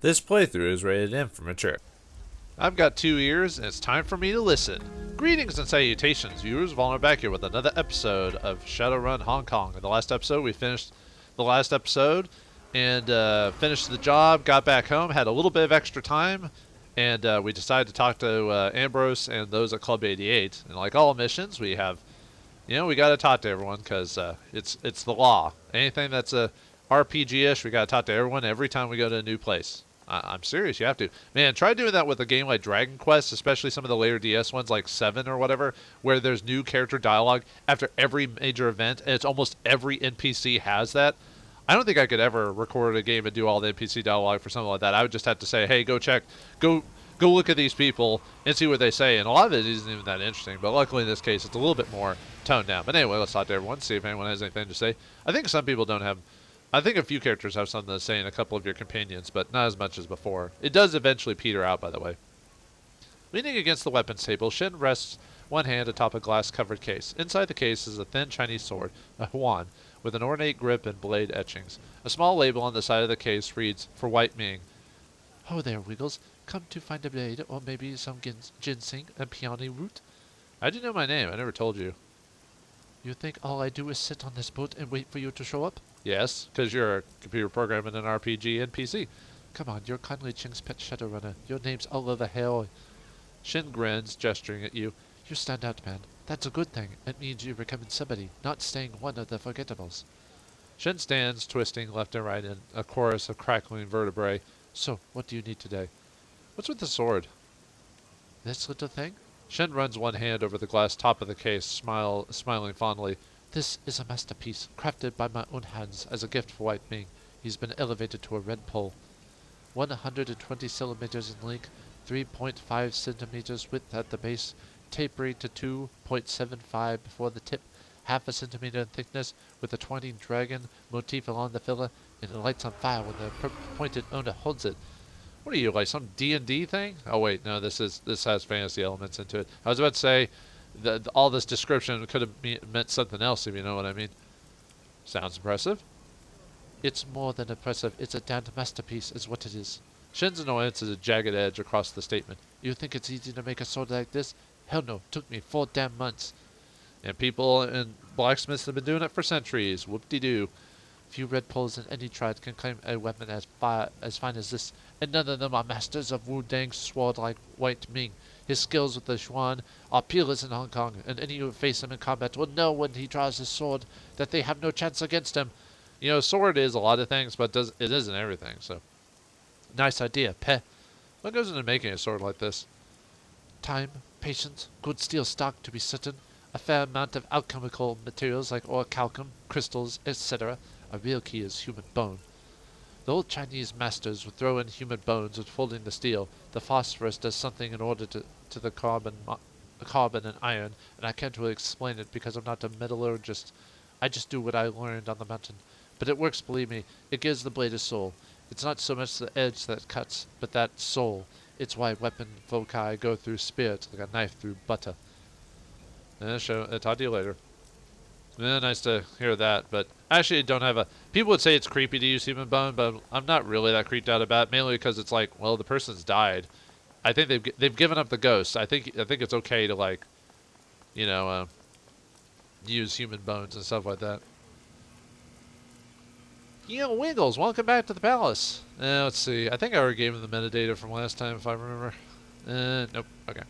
This playthrough is rated M for mature. I've got 2 ears, and it's time for me to listen. Greetings and salutations, viewers. Vauldemare back here with another episode of Shadowrun Hong Kong. In the last episode, we finished the last episode and finished the job, got back home, had a little bit of extra time, and we decided to talk to Ambrose and those at Club 88. And like all missions, we have, we got to talk to everyone because it's the law. Anything that's a RPG-ish, we got to talk to everyone every time we go to a new place. I'm serious, you have to. Man, try doing that with a game like Dragon Quest, especially some of the later DS ones like 7 or whatever, where there's new character dialogue after every major event, and it's almost every NPC has that. I don't think I could ever record a game and do all the NPC dialogue for something like that. I would just have to say, hey, go look at these people and see what they say, and a lot of it isn't even that interesting, but luckily in this case it's a little bit more toned down. But anyway, let's talk to everyone, see if anyone has anything to say. I think some people don't have... I think a few characters have something to say in a couple of your companions, but not as much as before. It does eventually peter out, by the way. Leaning against the weapons table, Shin rests one hand atop a glass-covered case. Inside the case is a thin Chinese sword, a huan, with an ornate grip and blade etchings. A small label on the side of the case reads, "For White Ming." "Oh there, Wiggles. Come to find a blade, or maybe some ginseng and peony root?" "How'd you know my name? I never told you." "You think all I do is sit on this boat and wait for you to show up?" "Yes, because you're a computer program in an RPG NPC. "Come on, you're kindly Ching's pet Shadowrunner. Your name's all over hell." Shin grins, gesturing at you. "You stand out, man. That's a good thing. It means you're becoming somebody, not staying one of the forgettables." Shin stands, twisting left and right in a chorus of crackling vertebrae. "So, what do you need today?" "What's with the sword?" "This little thing?" Shin runs one hand over the glass top of the case, smiling fondly. "This is a masterpiece, crafted by my own hands as a gift for White Ming. He's been elevated to a red pole. 120 centimeters in length, 3.5 centimeters width at the base, tapering to 2.75 before the tip, half a centimeter in thickness, with a twining dragon motif along the filler, and it lights on fire when the pointed owner holds it." What are you, like some D&D thing? Oh wait, no, this has fantasy elements into it. I was about to say all this description could have meant something else, if you know what I mean. Sounds impressive. "It's more than impressive. It's a damned masterpiece, is what it is." Shin's annoyance is a jagged edge across the statement. "You think it's easy to make a sword like this? Hell no, took me 4 damn months. "And people and blacksmiths have been doing it for centuries. Whoop-de-doo. Few red poles in any tribe can claim a weapon as fine as this, and none of them are masters of Wu-Dang's sword like White Ming. His skills with the Xuan are peerless in Hong Kong, and any who face him in combat will know when he draws his sword that they have no chance against him." Sword is a lot of things, but it isn't everything, so. "Nice idea, Peh. What goes into making a sword like this?" "Time, patience, good steel stock to be certain, a fair amount of alchemical materials like orichalcum, crystals, etc. A real key is human bone. The old Chinese masters would throw in human bones with folding the steel. The phosphorus does something in order to the carbon and iron, and I can't really explain it because I'm not a metallurgist. I just do what I learned on the mountain. But it works, believe me. It gives the blade a soul. It's not so much the edge that cuts, but that soul. It's why weapon foci go through spirit like a knife through butter." Talk to you later. Nice to hear that, but I actually don't have a... People would say it's creepy to use human bone, but I'm not really that creeped out about it, mainly because it's like, well, the person's died. I think they've given up the ghost. I think it's okay to, like, use human bones and stuff like that. Wiggles, welcome back to the palace. Let's see. I think I already gave him the metadata from last time, if I remember. Nope. Okay.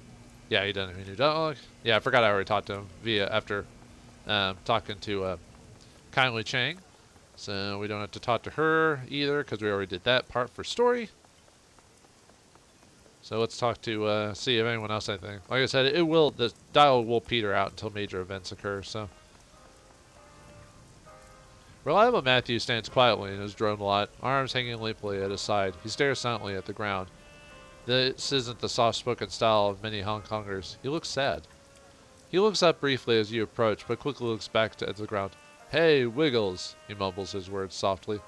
Yeah, he doesn't have a new dialogue. Yeah, I forgot I already talked to him after talking to Kindly Chang. So we don't have to talk to her either, because we already did that part for story. So let's talk to, see if anyone else has anything. Like I said, the dialogue will peter out until major events occur, so. Reliable Matthew stands quietly in his drone lot, arms hanging limply at his side. He stares silently at the ground. This isn't the soft-spoken style of many Hong Kongers. He looks sad. He looks up briefly as you approach, but quickly looks back at the ground. "Hey, Wiggles," he mumbles his words softly.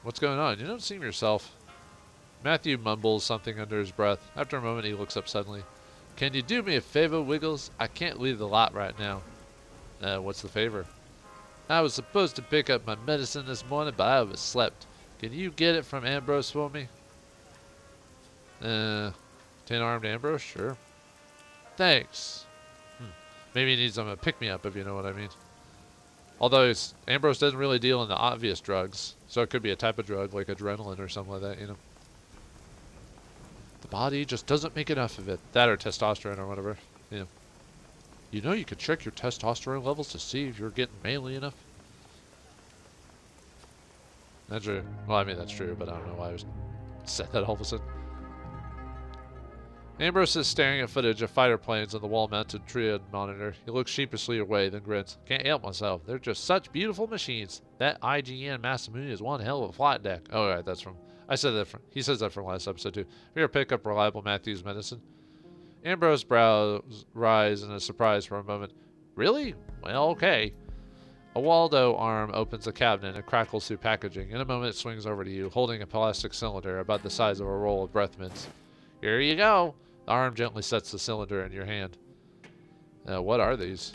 "What's going on? You don't seem yourself." Matthew mumbles something under his breath. After a moment, he looks up suddenly. "Can you do me a favor, Wiggles? I can't leave the lot right now." What's the favor?" "I was supposed to pick up my medicine this morning, but I overslept. Can you get it from Ambrose for me?" Tin-armed Ambrose? Sure. Thanks. Maybe he needs some pick-me-up, if you know what I mean. Although Ambrose doesn't really deal in the obvious drugs, so it could be a type of drug like adrenaline or something like that, you know. The body just doesn't make enough of it. That or testosterone or whatever. Yeah. You know you could check your testosterone levels to see if you're getting manly enough. That's true. Well, I mean, that's true, but I don't know why I said that all of a sudden. Ambrose is staring at footage of fighter planes on the wall-mounted triad monitor. He looks sheepishly away, then grins. Can't help myself. They're just such beautiful machines. That IGN Masamune is one hell of a flight deck. Oh, right, that's from... I said that from... He says that from last episode, too. We pick up reliable Matthew's medicine. Ambrose's brows rise in a surprise for a moment. Really? Well, okay. A Waldo arm opens the cabinet and crackles through packaging. In a moment, it swings over to you, holding a plastic cylinder about the size of a roll of breath mints. Here you go. The arm gently sets the cylinder in your hand. What are these?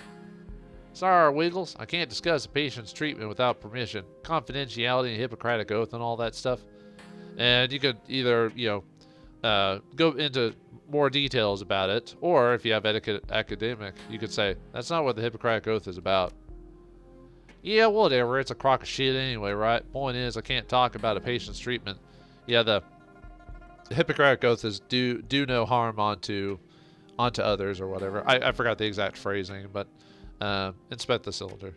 Sorry, Wiggles. I can't discuss a patient's treatment without permission. Confidentiality and Hippocratic Oath and all that stuff. And you could either, go into more details about it, or if you have etiquette academic, you could say, that's not what the Hippocratic Oath is about. Yeah, whatever. It's a crock of shit anyway, right? Point is, I can't talk about a patient's treatment. Yeah, the Hippocratic Oath is do no harm onto others or whatever. I forgot the exact phrasing, but inspect the cylinder.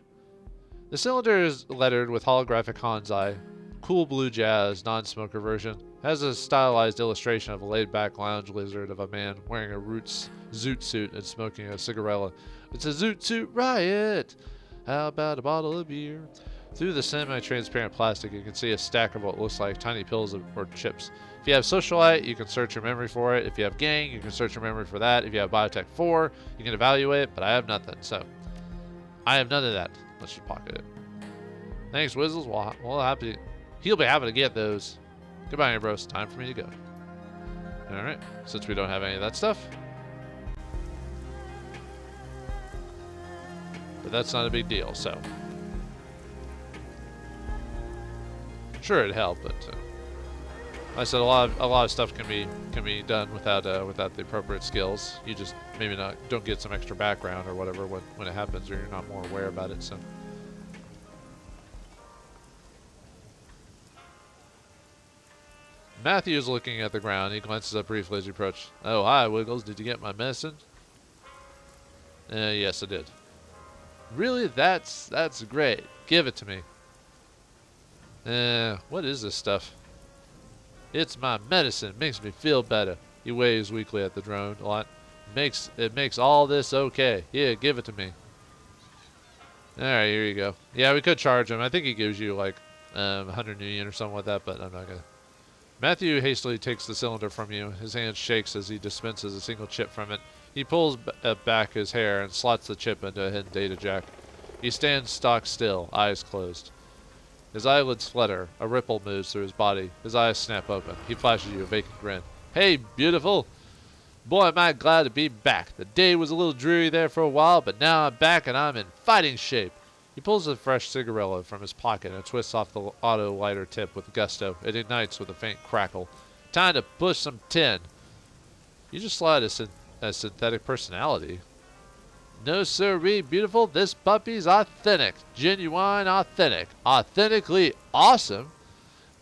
The cylinder is lettered with holographic Hanzai, cool blue jazz, non-smoker version. Has a stylized illustration of a laid-back lounge lizard of a man wearing a zoot suit and smoking a cigarella. It's a zoot suit riot! How about a bottle of beer? Through the semi-transparent plastic, you can see a stack of what looks like tiny pills or chips. If you have Socialite, you can search your memory for it. If you have Gang, you can search your memory for that. If you have Biotech 4, you can evaluate it, but I have nothing, so I have none of that. Let's just pocket it. Thanks, Wizzles. He'll be happy to get those. Goodbye, Ambrose. Time for me to go. Alright, since we don't have any of that stuff. But that's not a big deal, so. Sure, it'd help, but I said a lot of stuff can be done without the appropriate skills. You just maybe don't get some extra background or whatever when it happens, or you're not more aware about it. So. Matthew is looking at the ground. He glances up briefly as he approaches. Oh, hi, Wiggles. Did you get my medicine? Yes, I did. Really? That's great. Give it to me. What is this stuff? It's my medicine. Makes me feel better. He waves weakly at the drone a lot. It makes all this okay. Yeah, give it to me. Alright, here you go. Yeah, we could charge him. I think he gives you like 100 new yen or something like that, but I'm not gonna. Matthew hastily takes the cylinder from you. His hand shakes as he dispenses a single chip from it. He pulls back his hair and slots the chip into a hidden data jack. He stands stock still, eyes closed. His eyelids flutter. A ripple moves through his body. His eyes snap open. He flashes you a vacant grin. Hey, beautiful. Boy, am I glad to be back. The day was a little dreary there for a while, but now I'm back and I'm in fighting shape. He pulls a fresh cigarette from his pocket and twists off the auto lighter tip with gusto. It ignites with a faint crackle. Time to push some tin. You just slide a synthetic personality. No sirree, beautiful. This puppy's authentic. Genuine authentic. Authentically awesome.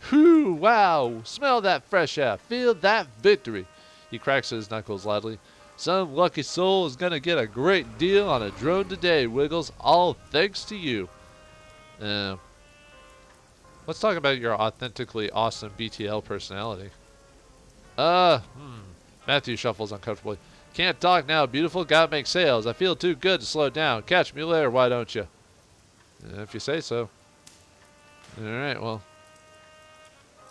Whew, wow. Smell that fresh air. Feel that victory. He cracks his knuckles loudly. Some lucky soul is going to get a great deal on a drone today, Wiggles. All thanks to you. Let's talk about your authentically awesome BTL personality. Matthew shuffles uncomfortably. Can't talk now, beautiful. Gotta make sales. I feel too good to slow down. Catch me later, why don't you? If you say so. Alright, well.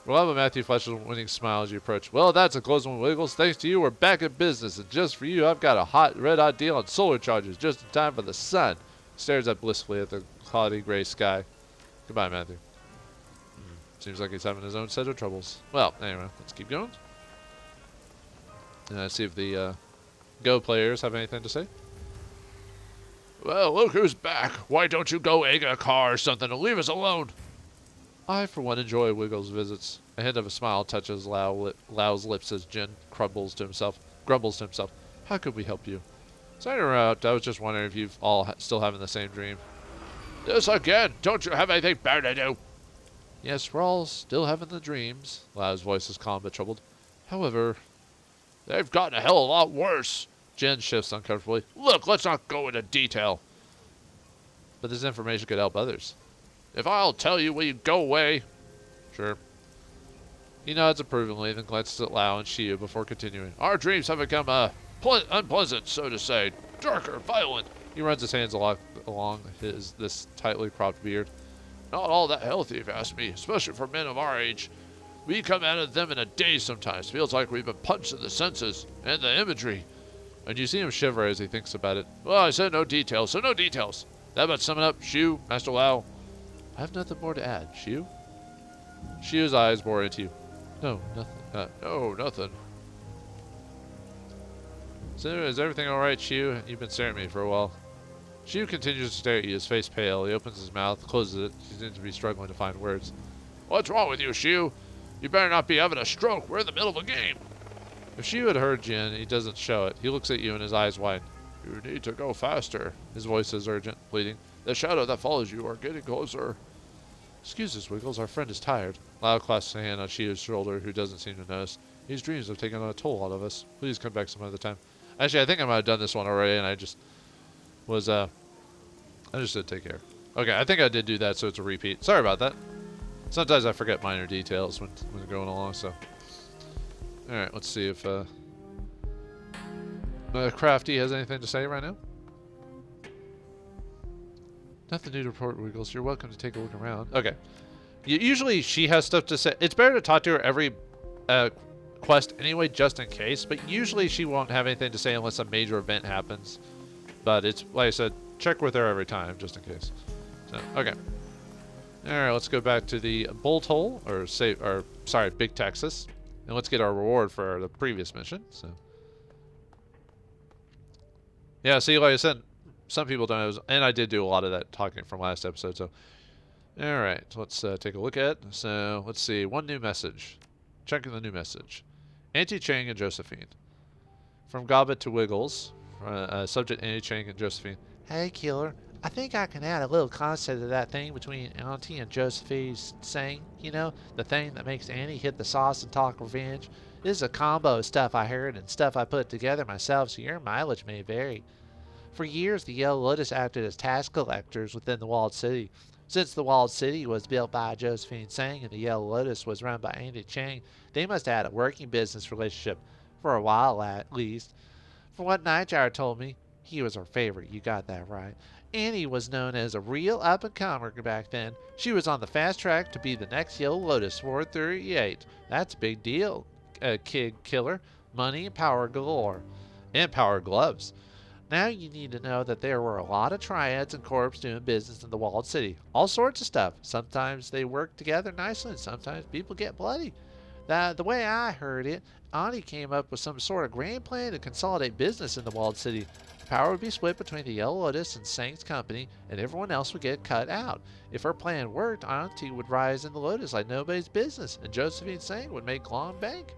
Well, Matthew flashes a winning smile as you approach. Well, that's a close one, Wiggles. Thanks to you, we're back in business. And just for you, I've got a red-hot deal on solar charges just in time for the sun. He stares up blissfully at the cloudy gray sky. Goodbye, Matthew. Seems like he's having his own set of troubles. Well, anyway, let's keep going. See if the Go players have anything to say. Well, look who's back. Why don't you go egg a car or something to leave us alone? I, for one, enjoy Wiggles' visits. A hint of a smile touches Lau's lips as Jin grumbles to himself. How could we help you? Sorry to interrupt. I was just wondering if you've all still having the same dream. This again? Don't you have anything better to do? Yes, we're all still having the dreams. Lau's voice is calm but troubled. However, they've gotten a hell of a lot worse. Jin shifts uncomfortably. Look, let's not go into detail. But this information could help others. If I'll tell you, will you go away? Sure. He nods approvingly, then glances at Lau and Shiu before continuing. Our dreams have become unpleasant, so to say. Darker, violent. He runs his hands along this tightly cropped beard. Not all that healthy, if you ask me, especially for men of our age. We come out of them in a daze sometimes. Feels like we've been punched in the senses and the imagery. And you see him shiver as he thinks about it. Well, I said no details, so no details. That about sum it up, Shiu, Master Lau. I have nothing more to add. Shiu? Shiu's eyes bore into you. No, nothing. No, nothing. So, is everything alright, Shiu? You've been staring at me for a while. Shiu continues to stare at you, his face pale. He opens his mouth, closes it. He seems to be struggling to find words. What's wrong with you, Shiu? You better not be having a stroke. We're in the middle of a game. If Shiu had heard Jin, he doesn't show it. He looks at you and his eyes widen. You need to go faster. His voice is urgent, pleading. The shadow that follows you are getting closer. Excuse us, Wiggles. Our friend is tired. Lau clasps a hand on Shiu's shoulder, who doesn't seem to notice. These dreams have taken a toll out of us. Please come back some other time. Actually, I think I might have done this one already, and I just was, I just did take care. Okay, I think I did do that, so it's a repeat. Sorry about that. Sometimes I forget minor details when going along, so. Alright, let's see if, Crafty has anything to say right now? Nothing new to report, Wiggles. You're welcome to take a look around. Okay. Usually she has stuff to say. It's better to talk to her every quest anyway, just in case. But usually she won't have anything to say unless a major event happens. But it's, like I said, check with her every time, just in case. So, okay. Alright, let's go back to the Bolt Hole, sorry, Big Texas. And let's get our reward for the previous mission. So, yeah, see, like I said, some people don't know, and I did do a lot of that talking from last episode, so. Alright, let's take a look at. So, let's see, one new message. Checking the new message. Auntie Chang and Josephine. From Gobbet to Wiggles. Subject Auntie Chang and Josephine. Hey, killer. I think I can add a little concept to that thing between Auntie and Josephine saying, you know, the thing that makes Auntie hit the sauce and talk revenge. This is a combo of stuff I heard and stuff I put together myself, so your mileage may vary. For years, the Yellow Lotus acted as tax collectors within the Walled City. Since the Walled City was built by Josephine Tseng and the Yellow Lotus was run by Auntie Chang, they must have had a working business relationship, for a while at least. From what Nightjar told me, he was her favorite, you got that right. Annie was known as a real up-and-comer back then. She was on the fast track to be the next Yellow Lotus 438. That's a big deal, kid killer. Money and power galore. And power gloves. Now you need to know that there were a lot of triads and corps doing business in the Walled City. All sorts of stuff. Sometimes they work together nicely, and sometimes people get bloody. The way I heard it, Auntie came up with some sort of grand plan to consolidate business in the Walled City. The power would be split between the Yellow Lotus and Tseng's company, and everyone else would get cut out. If her plan worked, Auntie would rise in the Lotus like nobody's business, and Josephine Tseng would make long bank.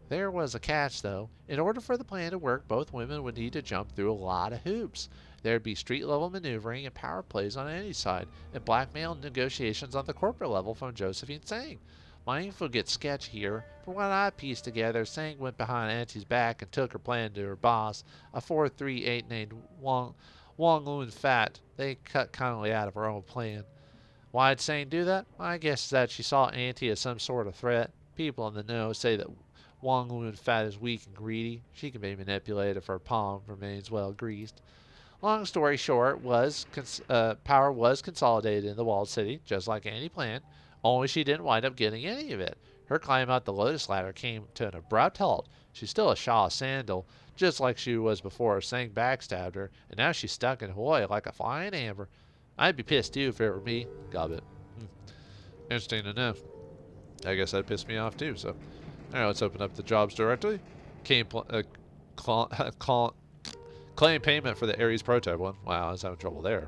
There was a catch, though. In order for the plan to work, both women would need to jump through a lot of hoops. There'd be street-level maneuvering and power plays on any side, and blackmail negotiations on the corporate level from Josephine Tseng. My info gets sketchy here. From what I pieced together, Tseng went behind Auntie's back and took her plan to her boss, a 438 named Wang Lun Fat. They cut kindly out of her own plan. Why'd Tseng do that? My guess is that she saw Auntie as some sort of threat. People in the know say that Wang Lun Fat is weak and greedy. She can be manipulated if her palm remains well greased. Long story short, power was consolidated in the Walled City, just like Annie planned, only she didn't wind up getting any of it. Her climb out the Lotus Ladder came to an abrupt halt. She's still a Shaw Sandal, just like she was before Tseng backstabbed her, and now she's stuck in Hawaii like a flying amber. I'd be pissed too if it were me. Gobbet. Interesting to know. I guess that'd piss me off too, so. Alright, let's open up the jobs directly. Claim payment for the Ares prototype one. Wow, I was having trouble there.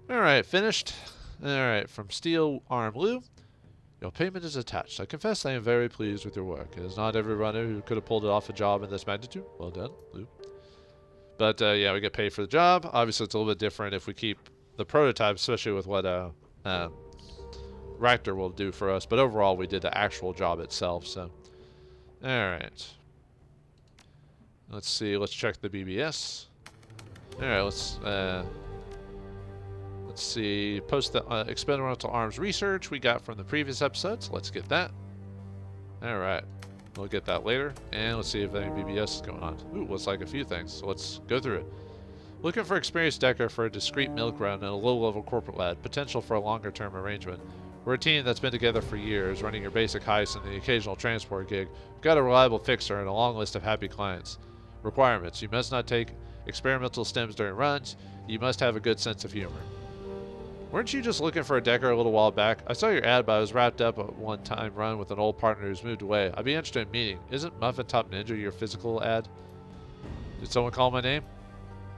Alright, finished. Alright, from Steel Arm Lou. Your payment is attached. I confess I am very pleased with your work. It is not every runner who could have pulled it off a job in this magnitude. Well done, Lou. But yeah, we get paid for the job. Obviously, it's a little bit different if we keep the prototype, especially with what Raptor will do for us. But overall, we did the actual job itself. So, all right. Let's see. Let's check the BBS. All right. Let's see. Post the experimental arms research we got from the previous episodes. Let's get that. All right. We'll get that later, and let's see if any BBS is going on. Ooh, looks like a few things, so let's go through it. Looking for experienced decker for a discreet milk run and a low-level corporate lad. Potential for a longer-term arrangement. We're a team that's been together for years, running your basic heist and the occasional transport gig. We've got a reliable fixer and a long list of happy clients. Requirements. You must not take experimental stems during runs. You must have a good sense of humor. Weren't you just looking for a decker a little while back? I saw your ad, but I was wrapped up at one-time run with an old partner who's moved away. I'd be interested in meeting. Isn't Muffin Top Ninja your physical ad? Did someone call my name?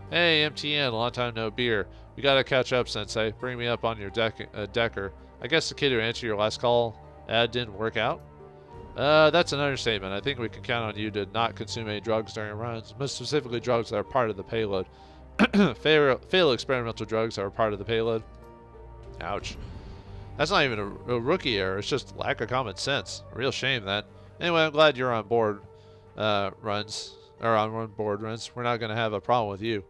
Hey, MTN, long time no beer. We gotta catch up, Sensei. Bring me up on your decker. I guess the kid who answered your last call ad didn't work out? That's an understatement. I think we can count on you to not consume any drugs during runs, most specifically drugs that are part of the payload. Fatal experimental drugs are part of the payload. Ouch. That's not even a rookie error. It's just lack of common sense. A real shame, that. Anyway, I'm glad you're on board runs. Or on board runs. We're not going to have a problem with you.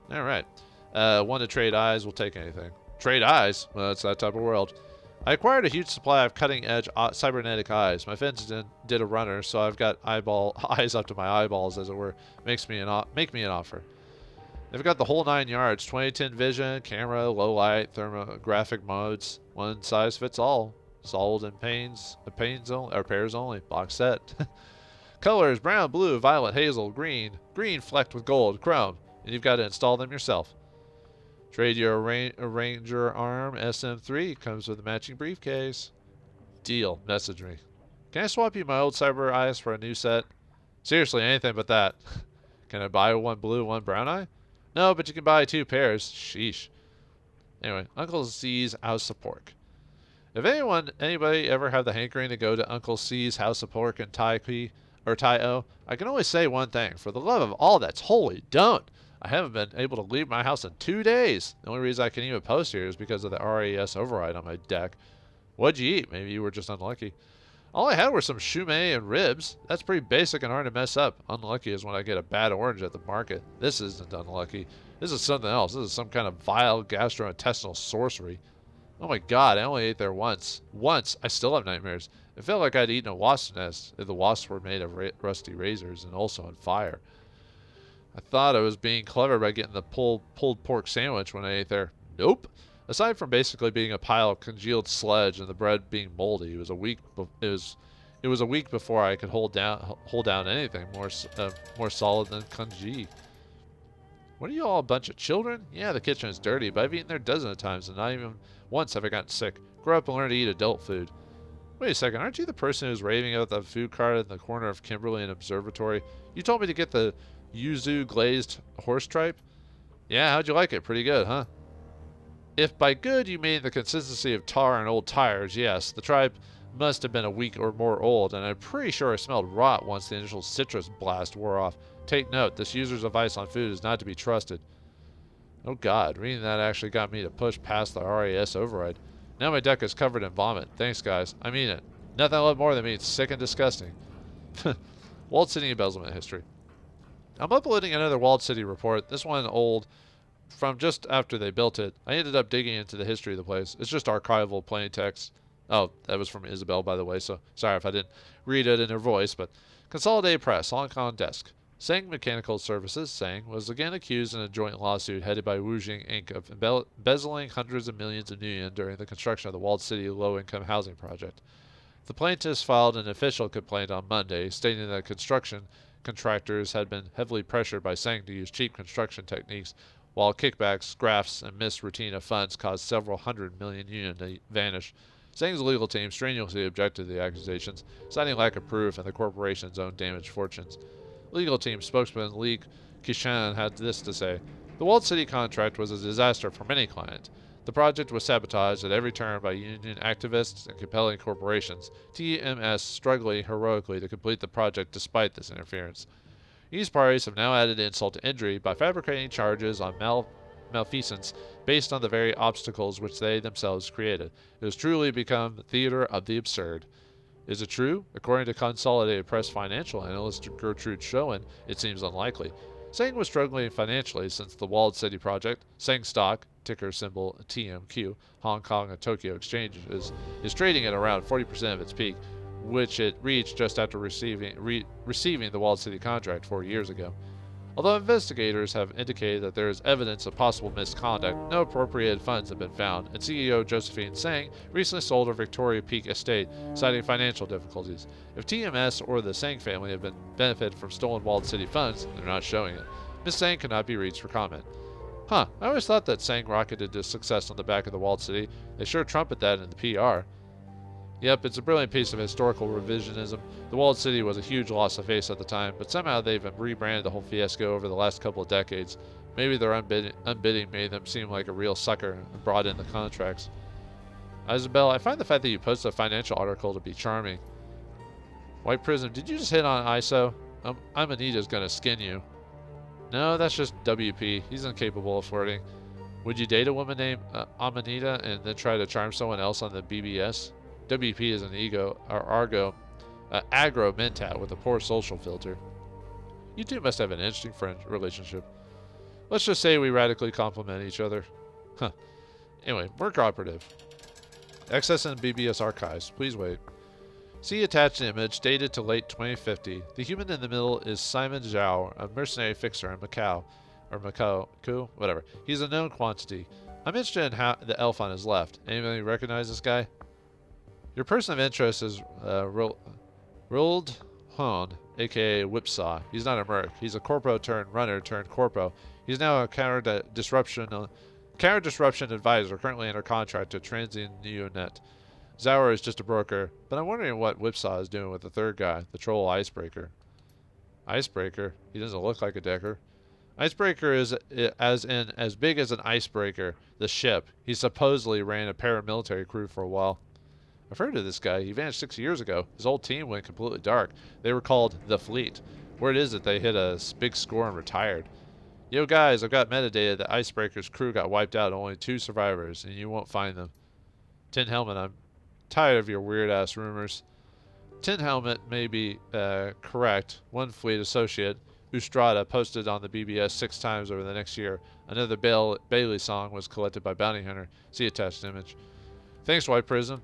All right. Want to trade eyes? We'll take anything. Trade eyes? Well, it's that type of world. I acquired a huge supply of cutting-edge cybernetic eyes. My friends did a runner, so I've got eyes up to my eyeballs, as it were. Make me an offer. They've got the whole 9 yards, 2010 vision, camera, low light, thermographic modes, one size fits all. Sold in pairs only, box set. Colors, brown, blue, violet, hazel, green flecked with gold, chrome, and you've got to install them yourself. Trade your Ranger arm, SM3, comes with a matching briefcase. Deal, message me. Can I swap you my old cyber eyes for a new set? Seriously, anything but that. Can I buy one blue, one brown eye? No, but you can buy 2 pairs. Sheesh. Anyway, Uncle C's House of Pork. If anybody ever have the hankering to go to Uncle C's House of Pork in Tai-O, I can only say one thing. For the love of all that's holy, don't. I haven't been able to leave my house in 2 days. The only reason I can even post here is because of the RAS override on my deck. What'd you eat? Maybe you were just unlucky. All I had were some shumai and ribs. That's pretty basic and hard to mess up. Unlucky is when I get a bad orange at the market. This isn't unlucky. This is something else. This is some kind of vile gastrointestinal sorcery. Oh my god, I only ate there once. Once! I still have nightmares. It felt like I'd eaten a wasp nest if the wasps were made of rusty razors and also on fire. I thought I was being clever by getting the pulled pork sandwich when I ate there. Nope. Aside from basically being a pile of congealed sludge and the bread being moldy, it was a week before I could hold down anything more solid than congee. What are you all, a bunch of children? Yeah, the kitchen is dirty, but I've eaten there dozens of times, and not even once have I gotten sick. Grow up and learn to eat adult food. Wait a second, aren't you the person who's raving about the food cart in the corner of Kimberly and Observatory? You told me to get the yuzu glazed horse tripe? Yeah, how'd you like it? Pretty good, huh? If by good you mean the consistency of tar and old tires, yes, the tripe must have been a week or more old, and I'm pretty sure it smelled rot once the initial citrus blast wore off. Take note, this user's advice on food is not to be trusted. Oh god, reading that actually got me to push past the RAS override. Now my deck is covered in vomit. Thanks, guys. I mean it. Nothing I love more than me. It's sick and disgusting. Walled City embezzlement history. I'm uploading another Walled City report. This one old, from just after they built it. I ended up digging into the history of the place. It's just archival plain text. Oh, that was from Isabel, by the way, so sorry if I didn't read it in her voice, but Consolidated Press, Hong Kong desk. Sang Mechanical Services, Sang, was again accused in a joint lawsuit headed by Wujing Inc. of embezzling hundreds of millions of yuan during the construction of the Walled City low-income housing project. The plaintiffs filed an official complaint on Monday, stating that construction contractors had been heavily pressured by Sang to use cheap construction techniques, while kickbacks, grafts, and missed routine of funds caused several hundred million yuan to vanish. Sang's legal team strenuously objected to the accusations, citing lack of proof and the corporation's own damaged fortunes. Legal team spokesman Li Qishan had this to say: "The Walled City contract was a disaster for many clients. The project was sabotaged at every turn by union activists and compelling corporations, TMS struggling heroically to complete the project despite this interference. These parties have now added insult to injury by fabricating charges on malfeasance based on the very obstacles which they themselves created. It has truly become the theater of the absurd. Is it true? According to Consolidated Press financial analyst Gertrude Schoen, it seems unlikely. Sang was struggling financially since the Walled City project. Sang stock, ticker symbol TMQ, Hong Kong and Tokyo exchanges, is trading at around 40% of its peak, which it reached just after receiving the Walled City contract 4 years ago. Although investigators have indicated that there is evidence of possible misconduct, no appropriated funds have been found, and CEO Josephine Sang recently sold her Victoria Peak estate, citing financial difficulties. If TMS or the Sang family have been benefited from stolen Walled City funds, they're not showing it. Ms. Sang cannot be reached for comment. I always thought that Sang rocketed to success on the back of the Walled City. They sure trumpet that in the PR. Yep, it's a brilliant piece of historical revisionism. The Walled City was a huge loss to face at the time, but somehow they've rebranded the whole fiasco over the last couple of decades. Maybe their unbidding made them seem like a real sucker and brought in the contracts. Isabel, I find the fact that you posted a financial article to be charming. White Prism, did you just hit on ISO? Amanita's gonna skin you. No, that's just WP. He's incapable of flirting. Would you date a woman named Amanita and then try to charm someone else on the BBS? WP is an aggro mentat with a poor social filter. You two must have an interesting relationship. Let's just say we radically complement each other. Anyway, work operative. Access in BBS archives. Please wait. See attached image dated to late 2050. The human in the middle is Simon Zhao, a mercenary fixer in Macau. Whatever. He's a known quantity. I'm interested in how the elf on his left. Anybody recognize this guy? Your person of interest is Roald Hon, aka Whipsaw. He's not a merc. He's a corpo turned runner turned corpo. He's now a counter disruption advisor currently under contract to TransUnion. Zauer is just a broker, but I'm wondering what Whipsaw is doing with the third guy, the troll Icebreaker. Icebreaker? He doesn't look like a Decker. Icebreaker is as big as an icebreaker, the ship. He supposedly ran a paramilitary crew for a while. I've heard of this guy. He vanished 6 years ago. His whole team went completely dark. They were called the Fleet. Word is that they hit a big score and retired. Yo guys, I've got metadata that Icebreaker's crew got wiped out, only 2 survivors, and you won't find them. Tin Helmet, I'm tired of your weird-ass rumors. Tin Helmet may be correct. One Fleet associate, Ustrada, posted on the BBS 6 times over the next year. Another Bailey song was collected by Bounty Hunter. See attached image. Thanks, White Prism.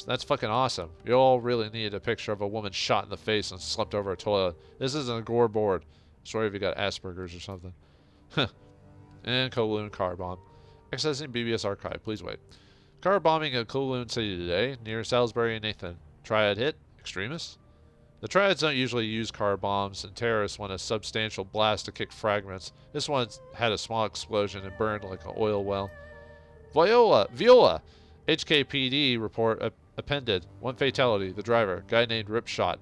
That's fucking awesome. You all really needed a picture of a woman shot in the face and slumped over a toilet. This isn't a gore board. Sorry if you got Asperger's or something. And Kowloon car bomb. Accessing BBS archive. Please wait. Car bombing at Kowloon City today, near Salisbury and Nathan. Triad hit. Extremists? The Triads don't usually use car bombs, and terrorists want a substantial blast to kick fragments. This one had a small explosion and burned like an oil well. Viola! HKPD report appended. 1 fatality. The driver, guy named Ripshot.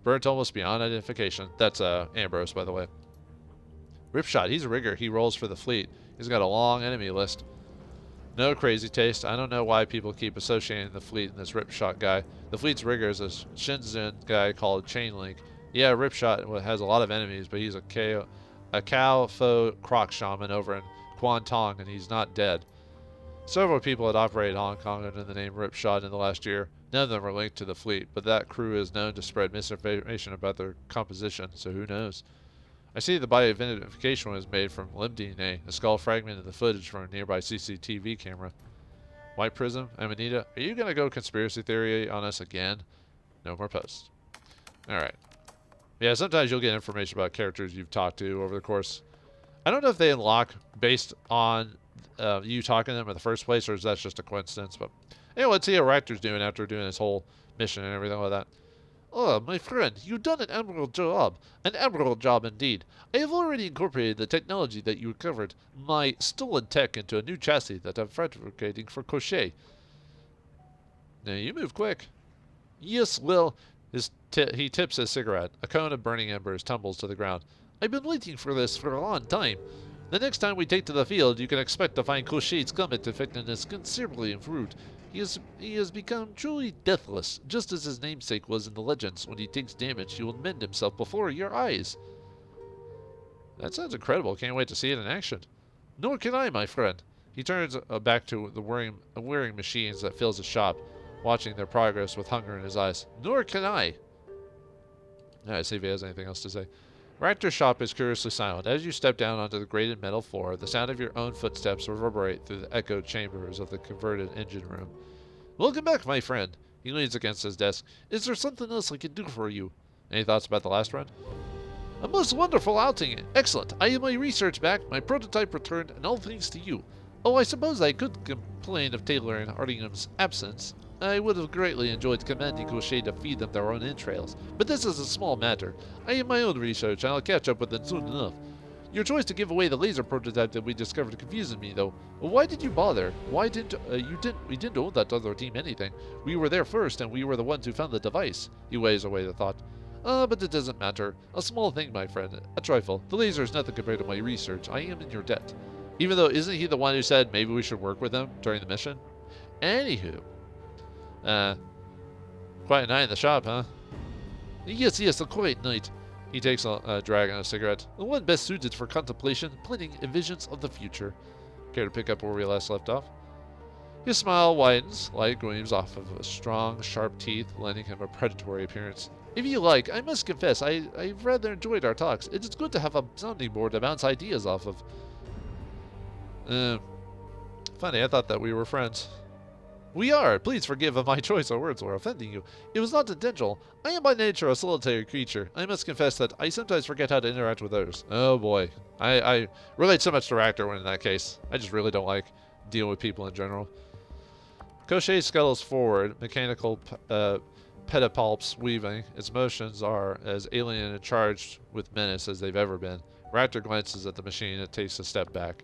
Burnt almost beyond identification. That's Ambrose, by the way. Ripshot, he's a rigger. He rolls for the Fleet. He's got a long enemy list. No crazy taste. I don't know why people keep associating the Fleet and this Ripshot guy. The Fleet's rigger is a Shenzhen guy called Chainlink. Yeah, Ripshot has a lot of enemies, but he's a cow foe croc shaman over in Kwantung, and he's not dead. Several people had operated Hong Kong under the name Ripshot in the last year. None of them are linked to the Fleet, but that crew is known to spread misinformation about their composition, so who knows. I see the body identification was made from limb DNA, a skull fragment, and the footage from a nearby CCTV camera. White Prism, Amanita, are you going to go conspiracy theory on us again? No more posts. Alright. Yeah, sometimes you'll get information about characters you've talked to over the course. I don't know if they unlock based on you talking to them in the first place, or is that just a coincidence? But anyway, let's see how Raptor's doing after doing his whole mission and everything like that. Oh, my friend, you've done an admirable job. An admirable job indeed. I have already incorporated the technology that you recovered, my stolen tech, into a new chassis that I'm fabricating for Cochet. Now, you move quick. Yes, well, he tips his cigarette. A cone of burning embers tumbles to the ground. I've been waiting for this for a long time. The next time we take to the field, you can expect to find Cochet's combat effectiveness considerably improved. He has become truly deathless, just as his namesake was in the legends. When he takes damage, he will mend himself before your eyes. That sounds incredible. Can't wait to see it in action. Nor can I, my friend. He turns back to the whirring machines that fills his shop, watching their progress with hunger in his eyes. Nor can I. Alright, see if he has anything else to say. Raptor's shop is curiously silent. As you step down onto the grated metal floor, the sound of your own footsteps reverberate through the echoed chambers of the converted engine room. Welcome back, my friend. He leans against his desk. Is there something else I can do for you? Any thoughts about the last run? A most wonderful outing. Excellent. I have my research back, my prototype returned, and all thanks to you. Oh, I suppose I could complain of Taylor and Hardingham's absence. I would have greatly enjoyed commanding Cochet to feed them their own entrails, but this is a small matter. I have my own research, and I'll catch up with them soon enough. Your choice to give away the laser prototype that we discovered confuses me, though. Why did you bother? Why didn't we didn't owe that other team anything. We were there first, and we were the ones who found the device. He weighs away the thought. But it doesn't matter. A small thing, my friend. A trifle. The laser is nothing compared to my research. I am in your debt. Even though, isn't he the one who said maybe we should work with them during the mission? Anywho. Quiet night in the shop, huh? Yes, a quiet night. He takes a drag on a cigarette. The one best suited for contemplation, planning, and visions of the future. Care to pick up where we last left off? His smile widens, light gleams off of strong, sharp teeth, lending him a predatory appearance. If you like, I must confess, I've rather enjoyed our talks. It is good to have a sounding board to bounce ideas off of. Funny, I thought that we were friends. We are. Please forgive my choice of words or offending you. It was not intentional. I am by nature a solitary creature. I must confess that I sometimes forget how to interact with others. Oh boy. I relate so much to Raptor when in that case. I just really don't like dealing with people in general. Cochet scuttles forward, mechanical pedipalps weaving. Its motions are as alien and charged with menace as they've ever been. Raptor glances at the machine and takes a step back.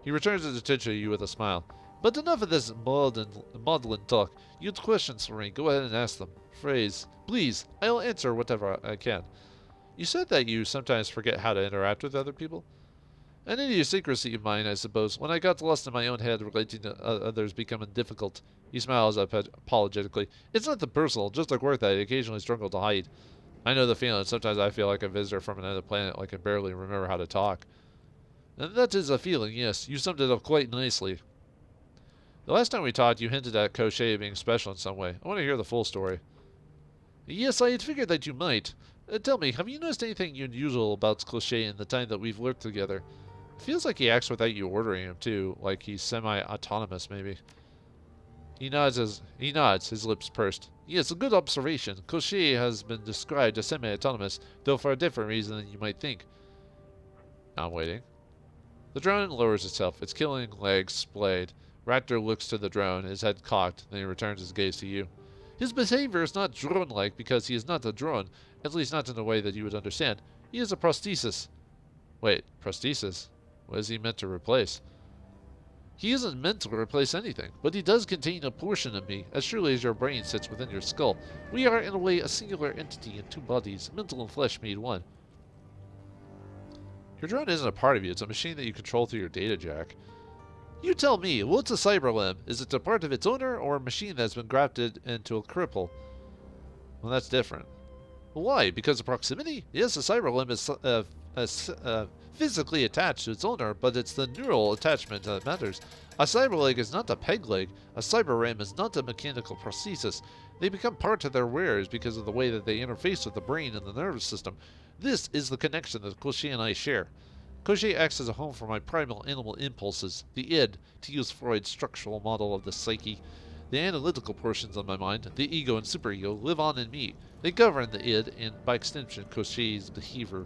He returns his attention to you with a smile. But enough of this maudlin talk. You had questions for me. Go ahead and ask them. Phrase. Please, I'll answer whatever I can. You said that you sometimes forget how to interact with other people? An idiosyncrasy of mine, I suppose. When I got lost in my own head, relating to others becoming difficult. He smiles up apologetically. It's nothing personal, just like work that I occasionally struggle to hide. I know the feeling. Sometimes I feel like a visitor from another planet, like I barely remember how to talk. And that is a feeling, yes. You summed it up quite nicely. The last time we talked, you hinted at Cochet being special in some way. I want to hear the full story. Yes, I had figured that you might. Tell me, have you noticed anything unusual about Cochet in the time that we've worked together? It feels like he acts without you ordering him, too. Like he's semi-autonomous, maybe. He nods, his lips pursed. Yes, a good observation. Cochet has been described as semi-autonomous, though for a different reason than you might think. I'm waiting. The drone lowers itself, its killing legs splayed. Raptor looks to the drone, his head cocked, then he returns his gaze to you. His behavior is not drone-like because he is not a drone, at least not in a way that you would understand. He is a prosthesis. Wait, prosthesis? What is he meant to replace? He isn't meant to replace anything, but he does contain a portion of me, as surely as your brain sits within your skull. We are, in a way, a singular entity in two bodies, mental and flesh made one. Your drone isn't a part of you, it's a machine that you control through your data jack. You tell me, what's a cyber limb? Is it a part of its owner, or a machine that's been grafted into a cripple? Well, that's different. Why? Because of proximity? Yes, a cyber limb is physically attached to its owner, but it's the neural attachment that matters. A cyber leg is not a peg leg. A cyber limb is not a mechanical prosthesis. They become part of their wearers because of the way that they interface with the brain and the nervous system. This is the connection that Cochet and I share. Cochet acts as a home for my primal animal impulses, the id, to use Freud's structural model of the psyche. The analytical portions of my mind, the ego and superego, live on in me. They govern the id, and by extension, Cochet's behavior.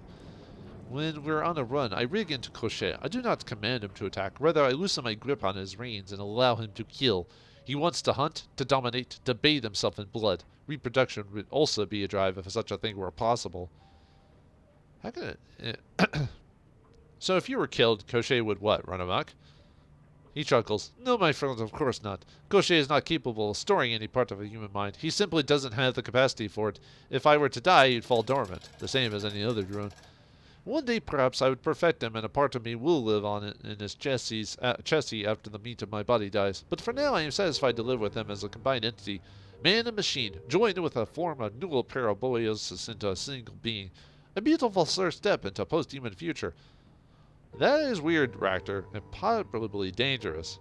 When we're on a run, I rig into Cochet. I do not command him to attack. Rather, I loosen my grip on his reins and allow him to kill. He wants to hunt, to dominate, to bathe himself in blood. Reproduction would also be a drive if such a thing were possible. How can it... So if you were killed, Cochet would what, run amok? He chuckles. No, my friend, of course not. Cochet is not capable of storing any part of a human mind. He simply doesn't have the capacity for it. If I were to die, he'd fall dormant, the same as any other drone. One day perhaps I would perfect them and a part of me will live on it in his chassis after the meat of my body dies. But for now I am satisfied to live with them as a combined entity, man and machine, joined with a form of dual parabiosis into a single being. A beautiful first step into a post-human future. That is weird, Ractor, and probably dangerous.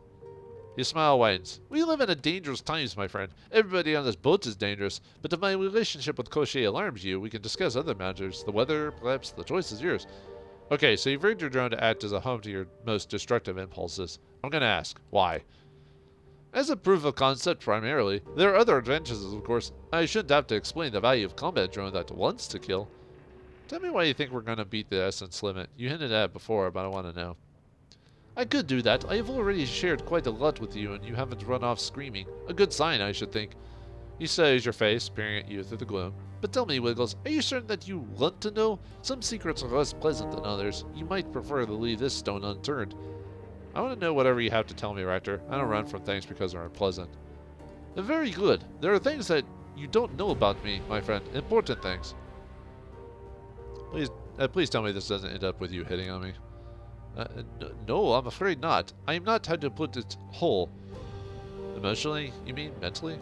His smile widens. We live in a dangerous times, my friend. Everybody on this boat is dangerous, but if my relationship with Crochet alarms you, we can discuss other matters. The weather, perhaps, the choice is yours. Okay, so you've rigged your drone to act as a home to your most destructive impulses. I'm gonna ask, why? As a proof of concept, primarily. There are other advantages, of course. I shouldn't have to explain the value of combat drone that wants to kill. Tell me why you think we're gonna beat the essence limit. You hinted at it before, but I want to know. I could do that. I have already shared quite a lot with you, and you haven't run off screaming. A good sign, I should think. He studies your face, peering at you through the gloom. But tell me, Wiggles, are you certain that you want to know? Some secrets are less pleasant than others. You might prefer to leave this stone unturned. I want to know whatever you have to tell me, Rector. I don't run from things because they're unpleasant. Very good. There are things that you don't know about me, my friend. Important things. Please tell me this doesn't end up with you hitting on me. No, I'm afraid not. I am not, how to put it, whole. Emotionally? You mean mentally?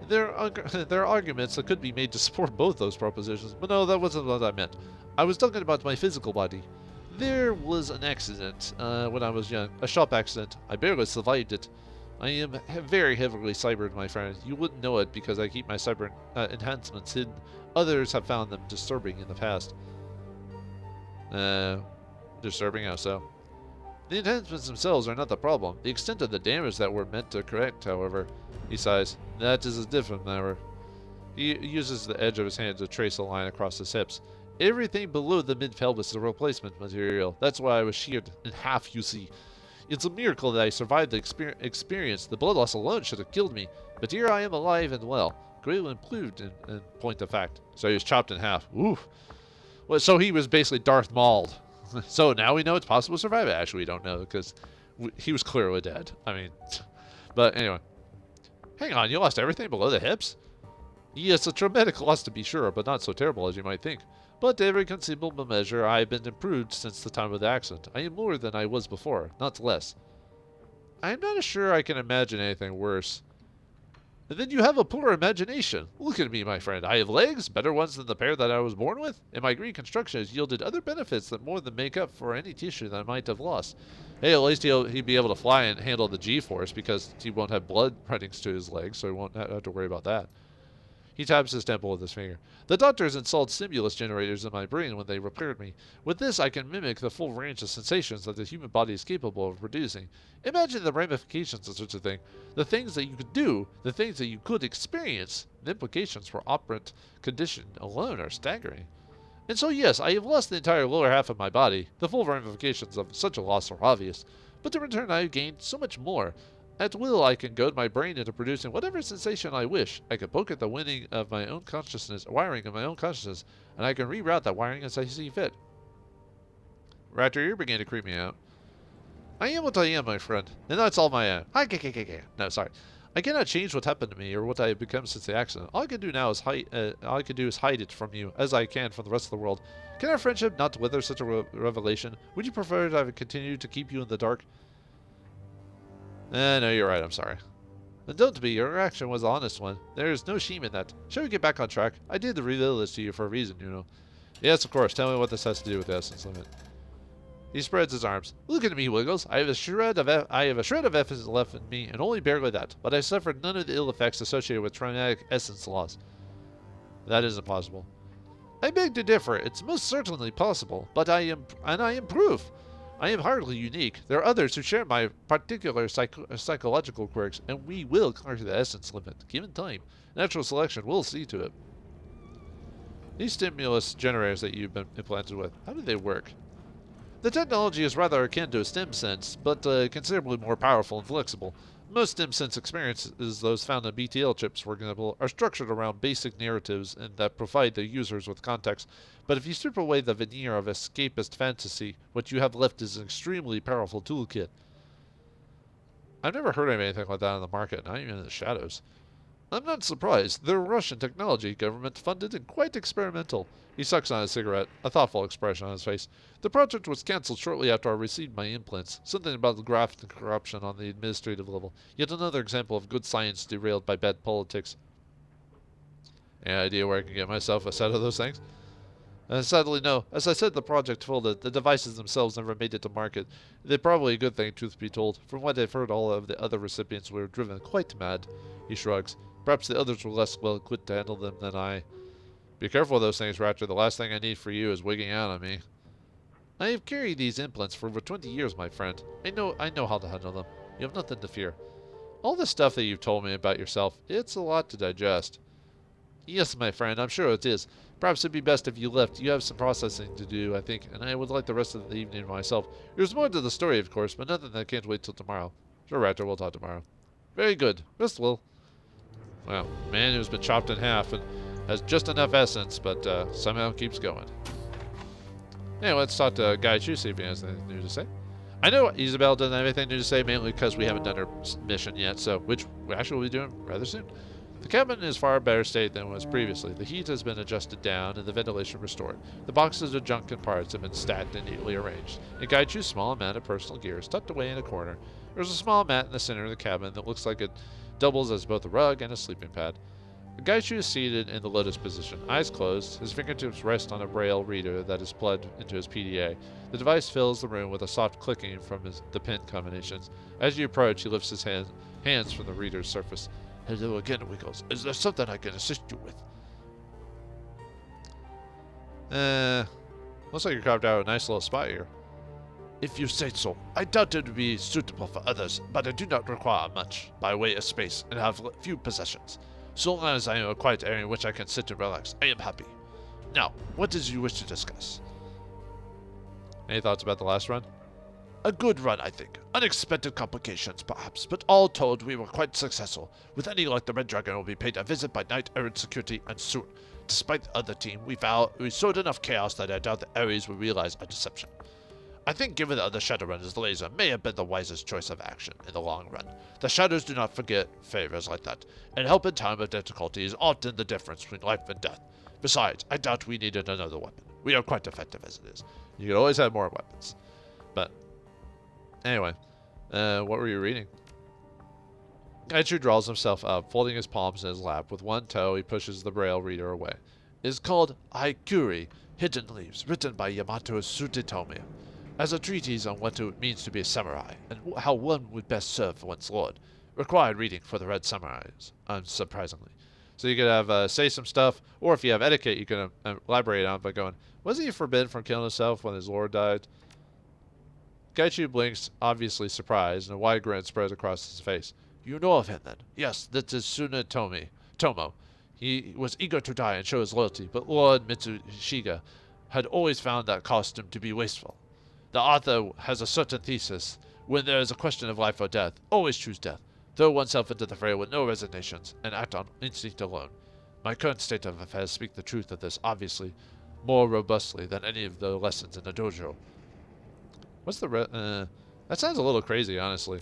There are arguments that could be made to support both those propositions, but no, that wasn't what I meant. I was talking about my physical body. There was an accident when I was young, a shop accident. I barely survived it. I am very heavily cybered, my friend. You wouldn't know it because I keep my cyber enhancements hidden. Others have found them disturbing in the past. Disturbing how so? The enhancements themselves are not the problem. The extent of the damage that we're meant to correct, however. He sighs. That is a different matter. He uses the edge of his hand to trace a line across his hips. Everything below the mid-pelvis is a replacement material. That's why I was sheared in half, you see. It's a miracle that I survived the experience. The blood loss alone should have killed me. But here I am alive and well. Greatly improved in point of fact. So he was chopped in half. Oof. Well, so he was basically Darth Mauled. So now we know it's possible to survive it. Actually, we don't know because he was clearly dead. I mean, but anyway. Hang on, you lost everything below the hips? Yes, a traumatic loss to be sure, but not so terrible as you might think. But to every conceivable measure, I have been improved since the time of the accident. I am more than I was before, not less. I am not sure I can imagine anything worse. And then you have a poor imagination. Look at me, my friend. I have legs, better ones than the pair that I was born with, and my green construction has yielded other benefits that more than make up for any tissue that I might have lost. Hey, at least he'd be able to fly and handle the G-force because he won't have blood running to his legs, so he won't have to worry about that. He taps his temple with his finger. The doctors installed stimulus generators in my brain when they repaired me. With this, I can mimic the full range of sensations that the human body is capable of producing. Imagine the ramifications of such a thing. The things that you could do, the things that you could experience. The implications for operant condition alone are staggering. And so yes, I have lost the entire lower half of my body. The full ramifications of such a loss are obvious. But in return, I have gained so much more. At will, I can goad my brain into producing whatever sensation I wish. I can poke at the wiring of my own consciousness, and I can reroute that wiring as I see fit. Raptor, you're beginning to creep me out. I am what I am, my friend, and that's all my own. No, sorry. I cannot change what happened to me or what I have become since the accident. All I can do now is hide it from you, as I can from the rest of the world. Can our friendship not wither such a revelation? Would you prefer that I continue to keep you in the dark? No, you're right, I'm sorry. And don't be, your reaction was an honest one. There is no shame in that. Shall we get back on track? I did reveal this to you for a reason, you know. Yes, of course, tell me what this has to do with the essence limit. He spreads his arms. Look at me, Wiggles. I have a shred of essence left in me, and only barely that. But I suffered none of the ill effects associated with traumatic essence loss. That isn't possible. I beg to differ. It's most certainly possible, but I am proof. I am hardly unique. There are others who share my particular psychological quirks, and we will conquer the essence limit, given time. Natural selection will see to it. These stimulus generators that you've been implanted with, how do they work? The technology is rather akin to a stem sense, but considerably more powerful and flexible. Most stem sense experiences, those found in BTL chips, for example, are structured around basic narratives and that provide the users with context. But if you strip away the veneer of escapist fantasy, what you have left is an extremely powerful toolkit. I've never heard of anything like that on the market, not even in the shadows. I'm not surprised. They're Russian technology, government-funded and quite experimental. He sucks on his cigarette, a thoughtful expression on his face. The project was cancelled shortly after I received my implants. Something about the graft and corruption on the administrative level. Yet another example of good science derailed by bad politics. Any idea where I can get myself a set of those things? Sadly, no. As I said, the project folded. The devices themselves never made it to market. They're probably a good thing, truth be told. From what I've heard, all of the other recipients were driven quite mad. He shrugs. Perhaps the others were less well equipped to handle them than I. Be careful of those things, Raptor. The last thing I need for you is wigging out on me. I have carried these implants for over 20 years, my friend. I know how to handle them. You have nothing to fear. All the stuff that you've told me about yourself, it's a lot to digest. Yes, my friend, I'm sure it is. Perhaps it'd be best if you left. You have some processing to do, I think, and I would like the rest of the evening to myself. There's more to the story, of course, but nothing that can't wait till tomorrow. Sure, Raptor, we'll talk tomorrow. Very good. Rest well. Wow, man who's been chopped in half and has just enough essence, but somehow keeps going. Anyway, let's talk to Guy Chu, see if he has anything new to say. I know Isabel doesn't have anything new to say, mainly because we haven't done her mission yet, so which we actually will be doing rather soon. The cabin is far better state than it was previously. The heat has been adjusted down and the ventilation restored. The boxes of junk and parts have been stacked and neatly arranged. And Guy Chu's small amount of personal gear is tucked away in a corner. There's a small mat in the center of the cabin that looks like it doubles as both a rug and a sleeping pad. Guy Chu is seated in the lotus position, eyes closed. His fingertips rest on a braille reader that is plugged into his PDA. The device fills the room with a soft clicking from the pin combinations. As you approach, he lifts his hands from the reader's surface. Hello again, Wiggles. Is there something I can assist you with? Looks like you carved out a nice little spot here. If you say so. I doubt it would be suitable for others, but I do not require much by way of space and have few possessions. So long as I am a quiet area in which I can sit and relax, I am happy. Now, what is you wish to discuss? Any thoughts about the last run? A good run, I think. Unexpected complications, perhaps, but all told, we were quite successful. With any luck, the Red Dragon will be paid a visit by Knight Errant Security, and soon. Despite the other team, we sowed enough chaos that I doubt the Ares will realize our deception. I think giving the other Shadowrunners the laser may have been the wisest choice of action in the long run. The Shadows do not forget favors like that, and help in time of difficulty is often the difference between life and death. Besides, I doubt we needed another weapon. We are quite effective as it is. You could always have more weapons. But anyway, what were you reading? Gaichu draws himself up, folding his palms in his lap. With one toe, he pushes the braille reader away. It is called Haikuri, Hidden Leaves, written by Yamato Tsutomi, as a treatise on what it means to be a samurai, and how one would best serve one's lord. Required reading for the Red Samurais, unsurprisingly. So you could have say some stuff, or if you have etiquette, you can elaborate on it by going, wasn't he forbidden from killing himself when his lord died? Gaichu blinks, obviously surprised, and a wide grin spreads across his face. You know of him, then? Yes, that is Tomo. He was eager to die and show his loyalty, but Lord Mitsushige had always found that costume to be wasteful. The author has a certain thesis. When there is a question of life or death, always choose death. Throw oneself into the fray with no resignations, and act on instinct alone. My current state of affairs speak the truth of this, obviously, more robustly than any of the lessons in the dojo. What's the that sounds a little crazy, honestly.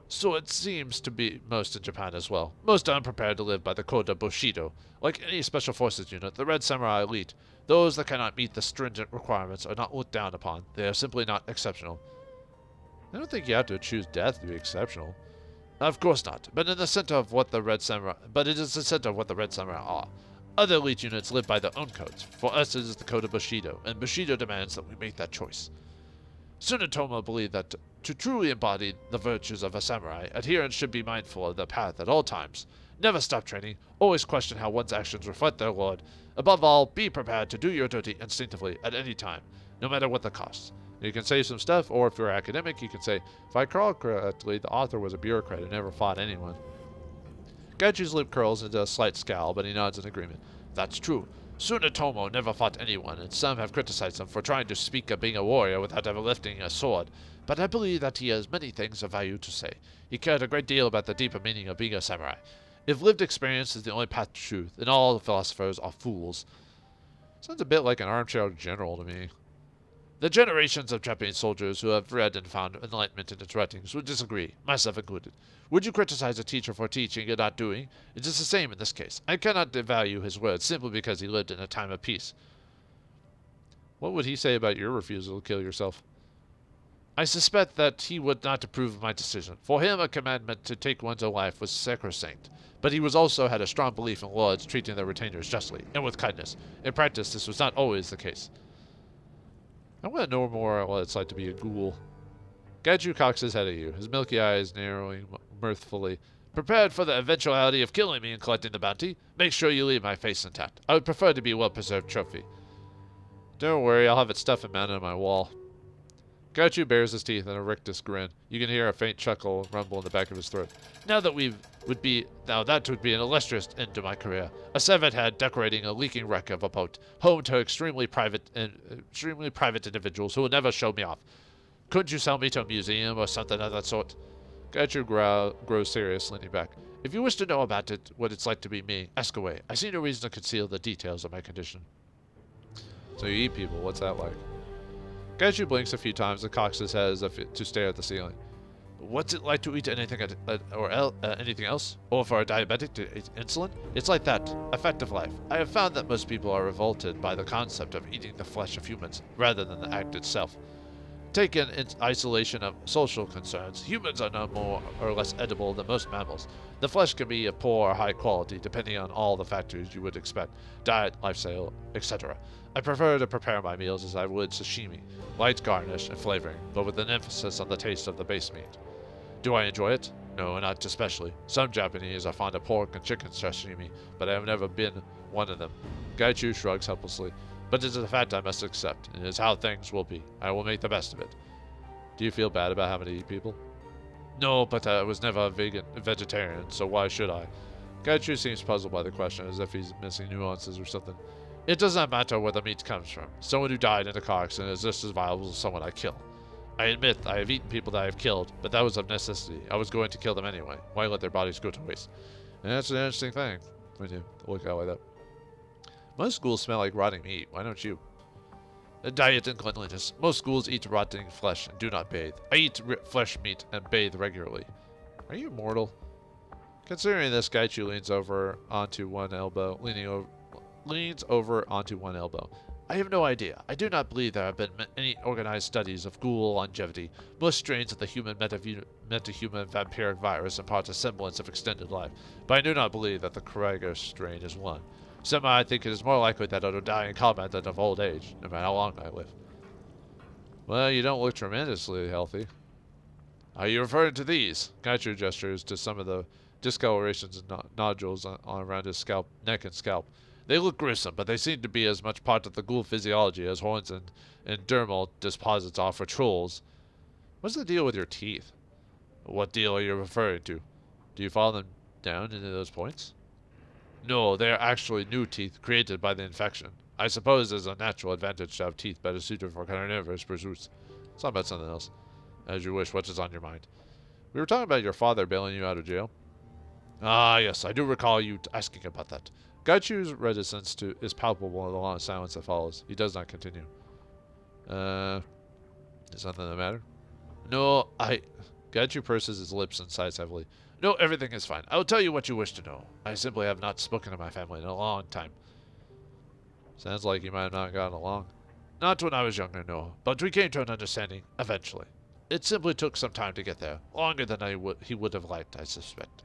So it seems to be most in Japan as well. Most are unprepared to live by the code of Bushido. Like any special forces unit, the Red Samurai elite, those that cannot meet the stringent requirements are not looked down upon. They are simply not exceptional. I don't think you have to choose death to be exceptional. Of course not, but in the center of what the Red Samurai, but it is the center of what the Red Samurai are. Other elite units live by their own codes. For us, it is the code of Bushido, and Bushido demands that we make that choice. Tsunotomo believed that to truly embody the virtues of a samurai, adherents should be mindful of their path at all times. Never stop training. Always question how one's actions reflect their lord. Above all, be prepared to do your duty instinctively at any time, no matter what the cost. You can say some stuff, or if you're academic, you can say, if I recall correctly, the author was a bureaucrat who never fought anyone. Gaichu's lip curls into a slight scowl, but he nods in agreement. That's true. Tsunotomo never fought anyone, and some have criticized him for trying to speak of being a warrior without ever lifting a sword. But I believe that he has many things of value to say. He cared a great deal about the deeper meaning of being a samurai. If lived experience is the only path to truth, then all the philosophers are fools. Sounds a bit like an armchair general to me. The generations of Japanese soldiers who have read and found enlightenment in its writings would disagree, myself included. Would you criticize a teacher for teaching and not doing? It is the same in this case. I cannot devalue his words simply because he lived in a time of peace. What would he say about your refusal to kill yourself? I suspect that he would not approve of my decision. For him, a commandment to take one's own life was sacrosanct. But he was also had a strong belief in lords treating their retainers justly, and with kindness. In practice, this was not always the case. I want to know more what it's like to be a ghoul. Gaiju cocks his head at you, his milky eyes narrowing mirthfully. Prepared for the eventuality of killing me and collecting the bounty? Make sure you leave my face intact. I would prefer to be a well-preserved trophy. Don't worry, I'll have it stuffed and mounted on my wall. Gaiju bares his teeth in a rictus grin. You can hear a faint chuckle rumble in the back of his throat. Now that would be an illustrious end to my career. A severed head decorating a leaking wreck of a boat, home to extremely private individuals who will never show me off. Couldn't you sell me to a museum or something of that sort? Gaiju grows serious, leaning back. If you wish to know about it, what it's like to be me, ask away. I see no reason to conceal the details of my condition. So you eat people. What's that like? Gaiju blinks a few times and cocks his head as if to stare at the ceiling. What's it like to eat anything anything else? Or for a diabetic to eat insulin? It's like that. A fact of life. I have found that most people are revolted by the concept of eating the flesh of humans, rather than the act itself. Taken in isolation of social concerns, humans are no more or less edible than most mammals. The flesh can be of poor or high quality, depending on all the factors you would expect, diet, lifestyle, etc. I prefer to prepare my meals as I would sashimi, light garnish and flavoring, but with an emphasis on the taste of the base meat. Do I enjoy it? No, not especially. Some Japanese are fond of pork and chicken sashimi, but I have never been one of them. Gaiju shrugs helplessly. But it is a fact I must accept, and it is how things will be. I will make the best of it. Do you feel bad about having to eat people? No, but I was never a vegetarian, so why should I? Gaiju seems puzzled by the question, as if he's missing nuances or something. It does not matter where the meat comes from. Someone who died in a car accident is just as viable as someone I kill. I admit I have eaten people that I have killed, but that was of necessity. I was going to kill them anyway. Why let their bodies go to waste? And that's an interesting thing when you look at it like that. Most schools smell like rotting meat. Why don't you? Diet and cleanliness. Most schools eat rotting flesh and do not bathe. I eat flesh meat and bathe regularly. Are you mortal? Considering this, Gaiju leans over onto one elbow. I have no idea. I do not believe there have been any organized studies of ghoul longevity. Most strains of the human metahuman vampiric virus impart a semblance of extended life, but I do not believe that the Krager strain is one. Somehow I think it is more likely that I will die in combat than of old age, no matter how long I live. Well, you don't look tremendously healthy. Are you referring to these? Gaiju gestures to some of the discolorations and nodules around his neck and scalp. They look gruesome, but they seem to be as much part of the ghoul physiology as horns and dermal deposits are for trolls. What's the deal with your teeth? What deal are you referring to? Do you follow them down into those points? No, they are actually new teeth created by the infection. I suppose there's a natural advantage to have teeth better suited for carnivorous pursuits. It's not about something else. As you wish, what is on your mind? We were talking about your father bailing you out of jail. Ah, yes, I do recall you asking about that. Gaichu's reticence is palpable in the long silence that follows. He does not continue. Is something the matter? No, Gaichu purses his lips and sighs heavily. No, everything is fine. I will tell you what you wish to know. I simply have not spoken to my family in a long time. Sounds like you might have not gotten along. Not when I was younger, no. But we came to an understanding, eventually. It simply took some time to get there. Longer than he would have liked, I suspect.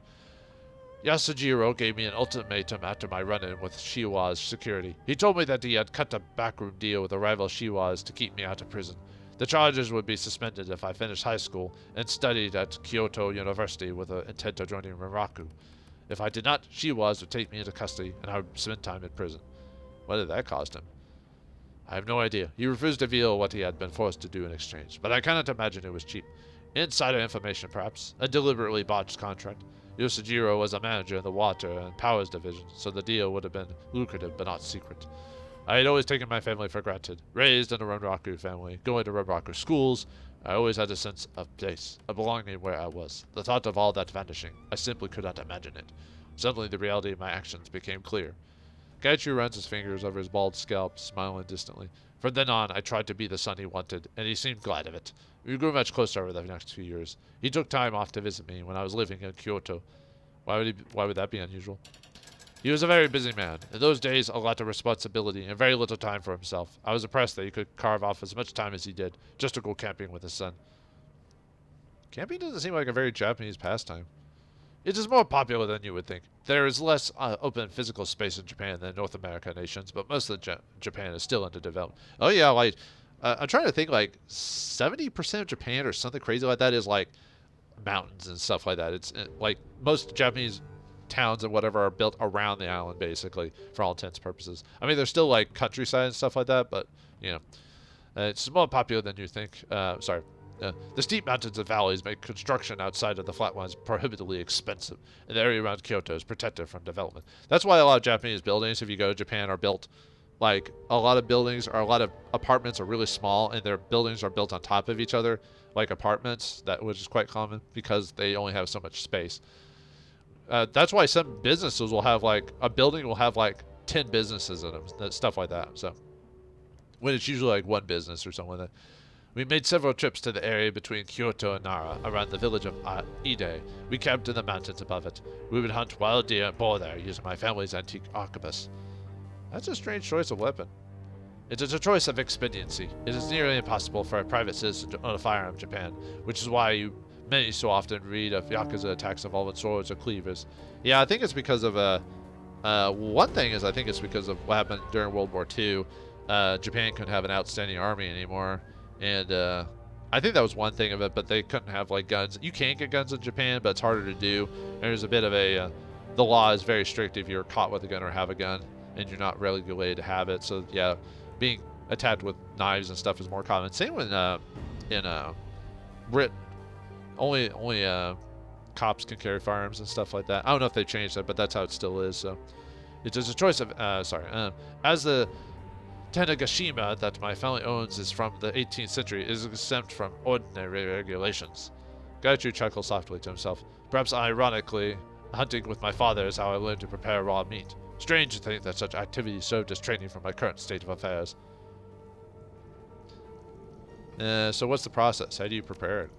Yasujiro gave me an ultimatum after my run-in with Shiwa's security. He told me that he had cut a backroom deal with a rival Shiwa's to keep me out of prison. The charges would be suspended if I finished high school and studied at Kyoto University with the intent of joining Renraku. If I did not, Shiwa's would take me into custody and I would spend time in prison. What did that cost him? I have no idea. He refused to reveal what he had been forced to do in exchange, but I cannot imagine it was cheap. Insider information, perhaps. A deliberately botched contract. Yosujiro was a manager in the Water and Powers Division, so the deal would have been lucrative but not secret. I had always taken my family for granted. Raised in a Renraku family, going to Renraku schools, I always had a sense of place, of belonging where I was. The thought of all that vanishing, I simply could not imagine it. Suddenly the reality of my actions became clear. Gaichu runs his fingers over his bald scalp, smiling distantly. From then on, I tried to be the son he wanted, and he seemed glad of it. We grew much closer over the next few years. He took time off to visit me when I was living in Kyoto. Why would that be unusual? He was a very busy man. In those days, a lot of responsibility and very little time for himself. I was impressed that he could carve off as much time as he did just to go camping with his son. Camping doesn't seem like a very Japanese pastime. It is more popular than you would think. There is less open physical space in Japan than North American nations, but most of Japan is still under development. Oh yeah, like I'm trying to think, like 70% of Japan or something crazy like that is like mountains and stuff like that. It's like most Japanese towns and whatever are built around the island, basically, for all intents and purposes. I mean, there's still like countryside and stuff like that, but you know, it's more popular than you think. The steep mountains and valleys make construction outside of the flatlands prohibitively expensive, and the area around Kyoto is protected from development. That's why a lot of Japanese buildings, if you go to Japan, are built like a lot of buildings or a lot of apartments are really small, and their buildings are built on top of each other, like apartments, which is quite common because they only have so much space. That's why some businesses will have like a building will have like 10 businesses in them, stuff like that. So when it's usually like one business or something like that. We made several trips to the area between Kyoto and Nara, around the village of Ide. We camped in the mountains above it. We would hunt wild deer and boar there, using my family's antique arquebus. That's a strange choice of weapon. It is a choice of expediency. It is nearly impossible for a private citizen to own a firearm in Japan, which is why many so often read of Yakuza attacks involving swords or cleavers. Yeah, I think it's because of one thing is I think it's because of what happened during World War II. Japan couldn't have an outstanding army anymore. And I think that was one thing of it, but they couldn't have like guns. You can get guns in Japan, but it's harder to do. And there's a bit of the law is very strict if you're caught with a gun or have a gun, and you're not regulated to have it. So yeah, being attacked with knives and stuff is more common. Same with in Britain, only cops can carry firearms and stuff like that. I don't know if they changed that, but that's how it still is. So it is a choice of as the Tanegashima that my family owns is from the 18th century. It is exempt from ordinary regulations. Gaichu chuckled softly to himself. Perhaps ironically, hunting with my father is how I learned to prepare raw meat. Strange to think that such activities served as training for my current state of affairs. So what's the process? How do you prepare it?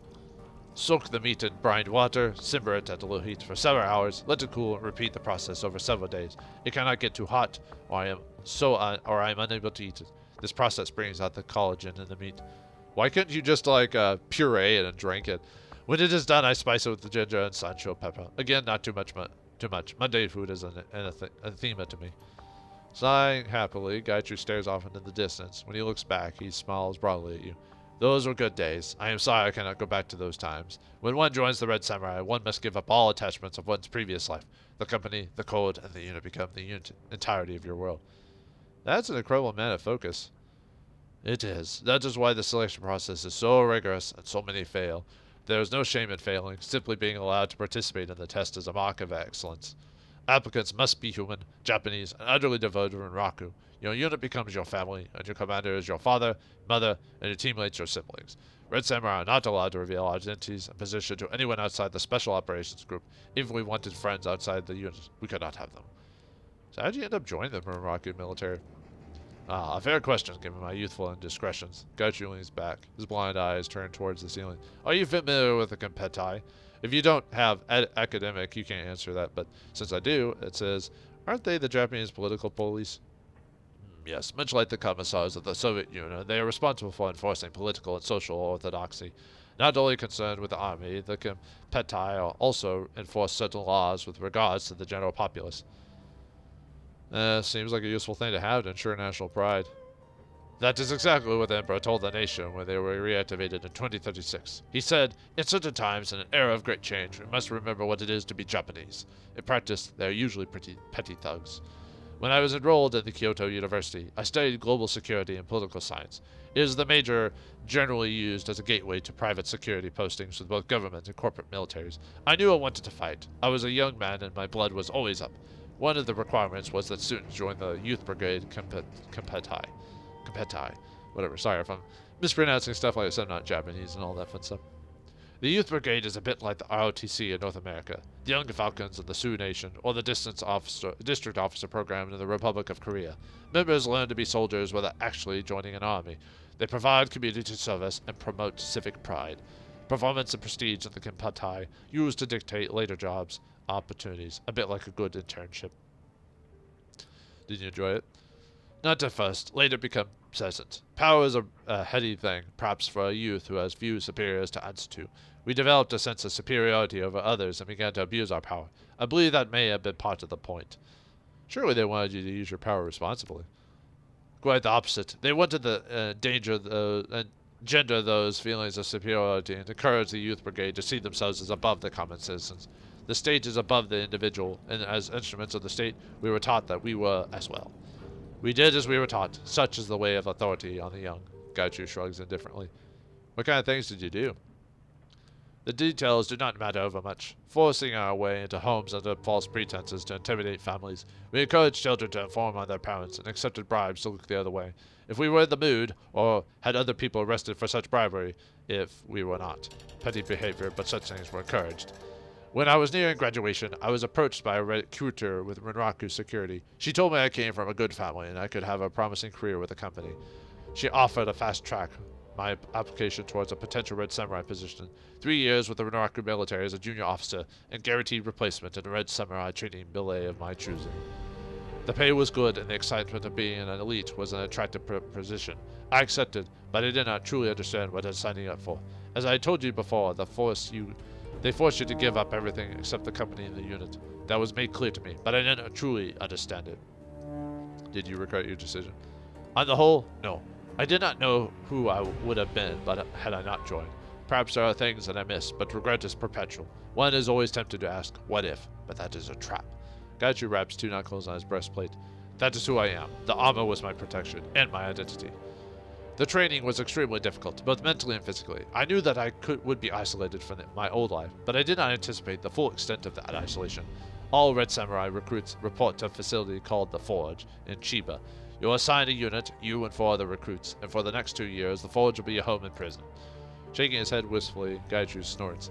Soak the meat in brined water, simmer it at a low heat for several hours, let it cool, and repeat the process over several days. It cannot get too hot, or I am unable to eat it. This process brings out the collagen in the meat. Why couldn't you just like puree it and drink it? When it is done, I spice it with the ginger and sansho pepper. Again, not too much. Mundane food is anathema to me. Sighing happily, Gaichu stares off into the distance. When he looks back, he smiles broadly at you. Those were good days. I am sorry I cannot go back to those times. When one joins the Red Samurai, one must give up all attachments of one's previous life. The company, the code, and the unit become the entirety of your world. That's an incredible amount of focus. It is. That is why the selection process is so rigorous and so many fail. There is no shame in failing. Simply being allowed to participate in the test is a mark of excellence. Applicants must be human, Japanese, and utterly devoted to Raku. Your unit becomes your family, and your commander is your father, mother, and your teammates your siblings. Red Samurai are not allowed to reveal identities and position to anyone outside the Special Operations Group. If we wanted friends outside the unit, we could not have them. So how'd you end up joining the Raku military? A fair question, given my youthful indiscretions. Gaichu leans back, his blind eyes turned towards the ceiling. Are you familiar with the Kompetai? If you don't have academic, you can't answer that, but since I do, it says, aren't they the Japanese political police? Yes, much like the commissars of the Soviet Union, they are responsible for enforcing political and social orthodoxy. Not only concerned with the army, the Kompetai also enforce certain laws with regards to the general populace. Seems like a useful thing to have to ensure national pride. That is exactly what the Emperor told the nation when they were reactivated in 2036. He said, in certain times, in an era of great change, we must remember what it is to be Japanese. In practice, they are usually pretty petty thugs. When I was enrolled at the Kyoto University, I studied global security and political science. It is the major generally used as a gateway to private security postings with both government and corporate militaries. I knew I wanted to fight. I was a young man and my blood was always up. One of the requirements was that students join the youth brigade Kompetai. Whatever, sorry if I'm mispronouncing stuff like this, I'm not Japanese and all that fun stuff. The Youth Brigade is a bit like the ROTC in North America, the Young Falcons in the Sioux Nation, or the District Officer program in the Republic of Korea. Members learn to be soldiers without actually joining an army. They provide community service and promote civic pride. Performance and prestige in the Kenpatai used to dictate later jobs opportunities, a bit like a good internship. Did you enjoy it? Not at first, later become pleasant. Power is a heady thing, perhaps for a youth who has few superiors to answer to. We developed a sense of superiority over others and began to abuse our power. I believe that may have been part of the point. Surely they wanted you to use your power responsibly. Quite the opposite. They wanted to engender those feelings of superiority and encourage the Youth Brigade to see themselves as above the common citizens. The state is above the individual, and as instruments of the state, we were taught that we were as well. We did as we were taught. Such is the way of authority on the young. Gaichu shrugs indifferently. What kind of things did you do? The details do not matter over much. Forcing our way into homes under false pretenses to intimidate families, we encouraged children to inform on their parents and accepted bribes to look the other way, if we were in the mood, or had other people arrested for such bribery, if we were not. Petty behavior, but such things were encouraged. When I was nearing graduation, I was approached by a recruiter with Renraku Security. She told me I came from a good family and I could have a promising career with the company. She offered a fast track my application towards a potential Red Samurai position, 3 years with the Renraku military as a junior officer, and guaranteed replacement in a Red Samurai training billet of my choosing. The pay was good and the excitement of being an elite was an attractive position. I accepted, but I did not truly understand what I was signing up for. As I told you before, they forced you to give up everything except the company and the unit. That was made clear to me, but I didn't truly understand it. Did you regret your decision? On the whole, no. I did not know who I would have been, but had I not joined. Perhaps there are things that I miss, but regret is perpetual. One is always tempted to ask, what if? But that is a trap. Gaichu wraps 2 knuckles on his breastplate. That is who I am. The armor was my protection, and my identity. The training was extremely difficult, both mentally and physically. I knew that I would be isolated from my old life, but I did not anticipate the full extent of that isolation. All Red Samurai recruits report to a facility called the Forge in Chiba. You are assigned a unit, you and 4 other recruits, and for the next 2 years, the Forge will be a home in prison. Shaking his head wistfully, Gaichu snorts.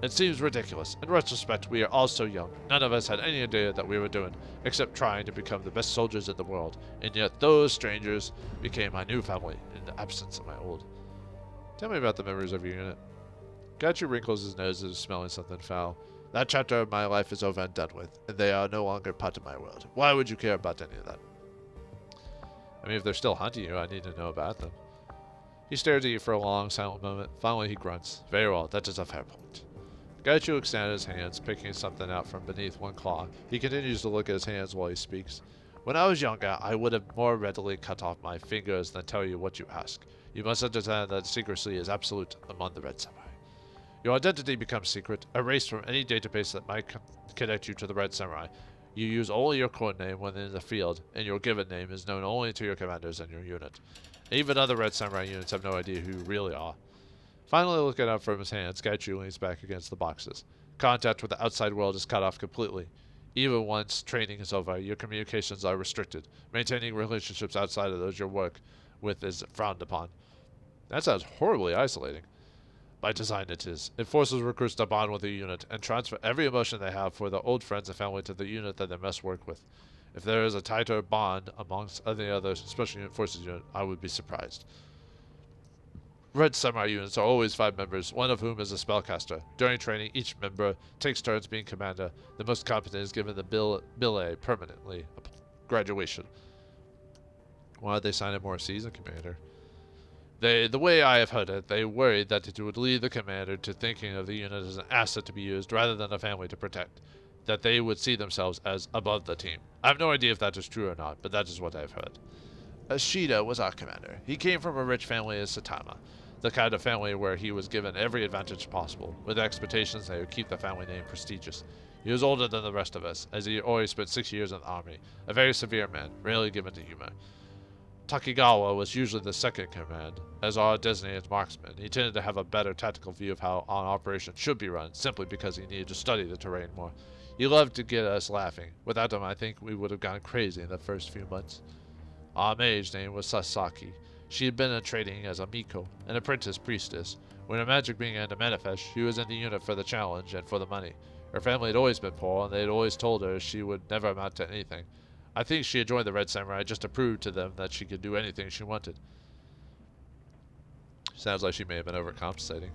It seems ridiculous. In retrospect, we are all so young. None of us had any idea that we were doing, except trying to become the best soldiers in the world. And yet those strangers became my new family in the absence of my old. Tell me about the memories of your unit. Gaichu wrinkles his nose as if smelling something foul. That chapter of my life is over and done with, and they are no longer part of my world. Why would you care about any of that? I mean, if they're still hunting you, I need to know about them. He stares at you for a long, silent moment. Finally, he grunts. Very well, that is a fair point. Gaichu extended his hands, picking something out from beneath one claw. He continues to look at his hands while he speaks. When I was younger, I would have more readily cut off my fingers than tell you what you ask. You must understand that secrecy is absolute among the Red Samurai. Your identity becomes secret, erased from any database that might connect you to the Red Samurai. You use only your code name when in the field, and your given name is known only to your commanders and your unit. Even other Red Samurai units have no idea who you really are. Finally looking up from his hands, Gaichu leans back against the boxes. Contact with the outside world is cut off completely. Even once training is over, your communications are restricted. Maintaining relationships outside of those you work with is frowned upon. That sounds horribly isolating. By design it is. It forces recruits to bond with the unit and transfer every emotion they have for their old friends and family to the unit that they must work with. If there is a tighter bond amongst any other Special Unit Forces unit, I would be surprised. Red Samurai units are always 5 members, one of whom is a spellcaster. During training, each member takes turns being commander. The most competent is given the billet permanently upon graduation. Why did they sign up more seasoned commander? The way I have heard it, they worried that it would lead the commander to thinking of the unit as an asset to be used rather than a family to protect. That they would see themselves as above the team. I have no idea if that is true or not, but that is what I have heard. Ashida was our commander. He came from a rich family in Saitama, the kind of family where he was given every advantage possible, with expectations that he would keep the family name prestigious. He was older than the rest of us, as he already spent 6 years in the army, a very severe man, rarely given to humor. Takigawa was usually the second in command. As our designated marksman, he tended to have a better tactical view of how an operation should be run, simply because he needed to study the terrain more. He loved to get us laughing. Without him, I think we would have gone crazy in the first few months. Our mage's name was Sasaki. She had been in training as a Miko, an apprentice priestess. When her magic began to manifest, she was in the unit for the challenge and for the money. Her family had always been poor, and they had always told her she would never amount to anything. I think she had joined the Red Samurai just to prove to them that she could do anything she wanted. Sounds like she may have been overcompensating.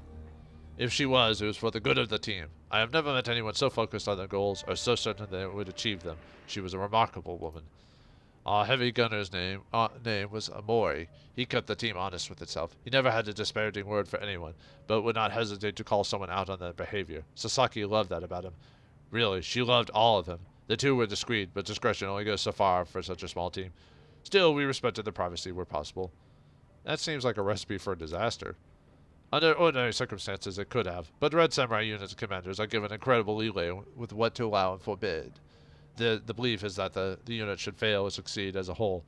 If she was, it was for the good of the team. I have never met anyone so focused on their goals or so certain they would achieve them. She was a remarkable woman. Our heavy gunner's name was Amori. He kept the team honest with itself. He never had a disparaging word for anyone, but would not hesitate to call someone out on their behavior. Sasaki loved that about him. Really, she loved all of him. The two were discreet, but discretion only goes so far for such a small team. Still, we respected their privacy where possible. That seems like a recipe for a disaster. Under ordinary circumstances, it could have, but Red Samurai units commanders are given incredible leeway with what to allow and forbid. The belief is that the unit should fail or succeed as a whole.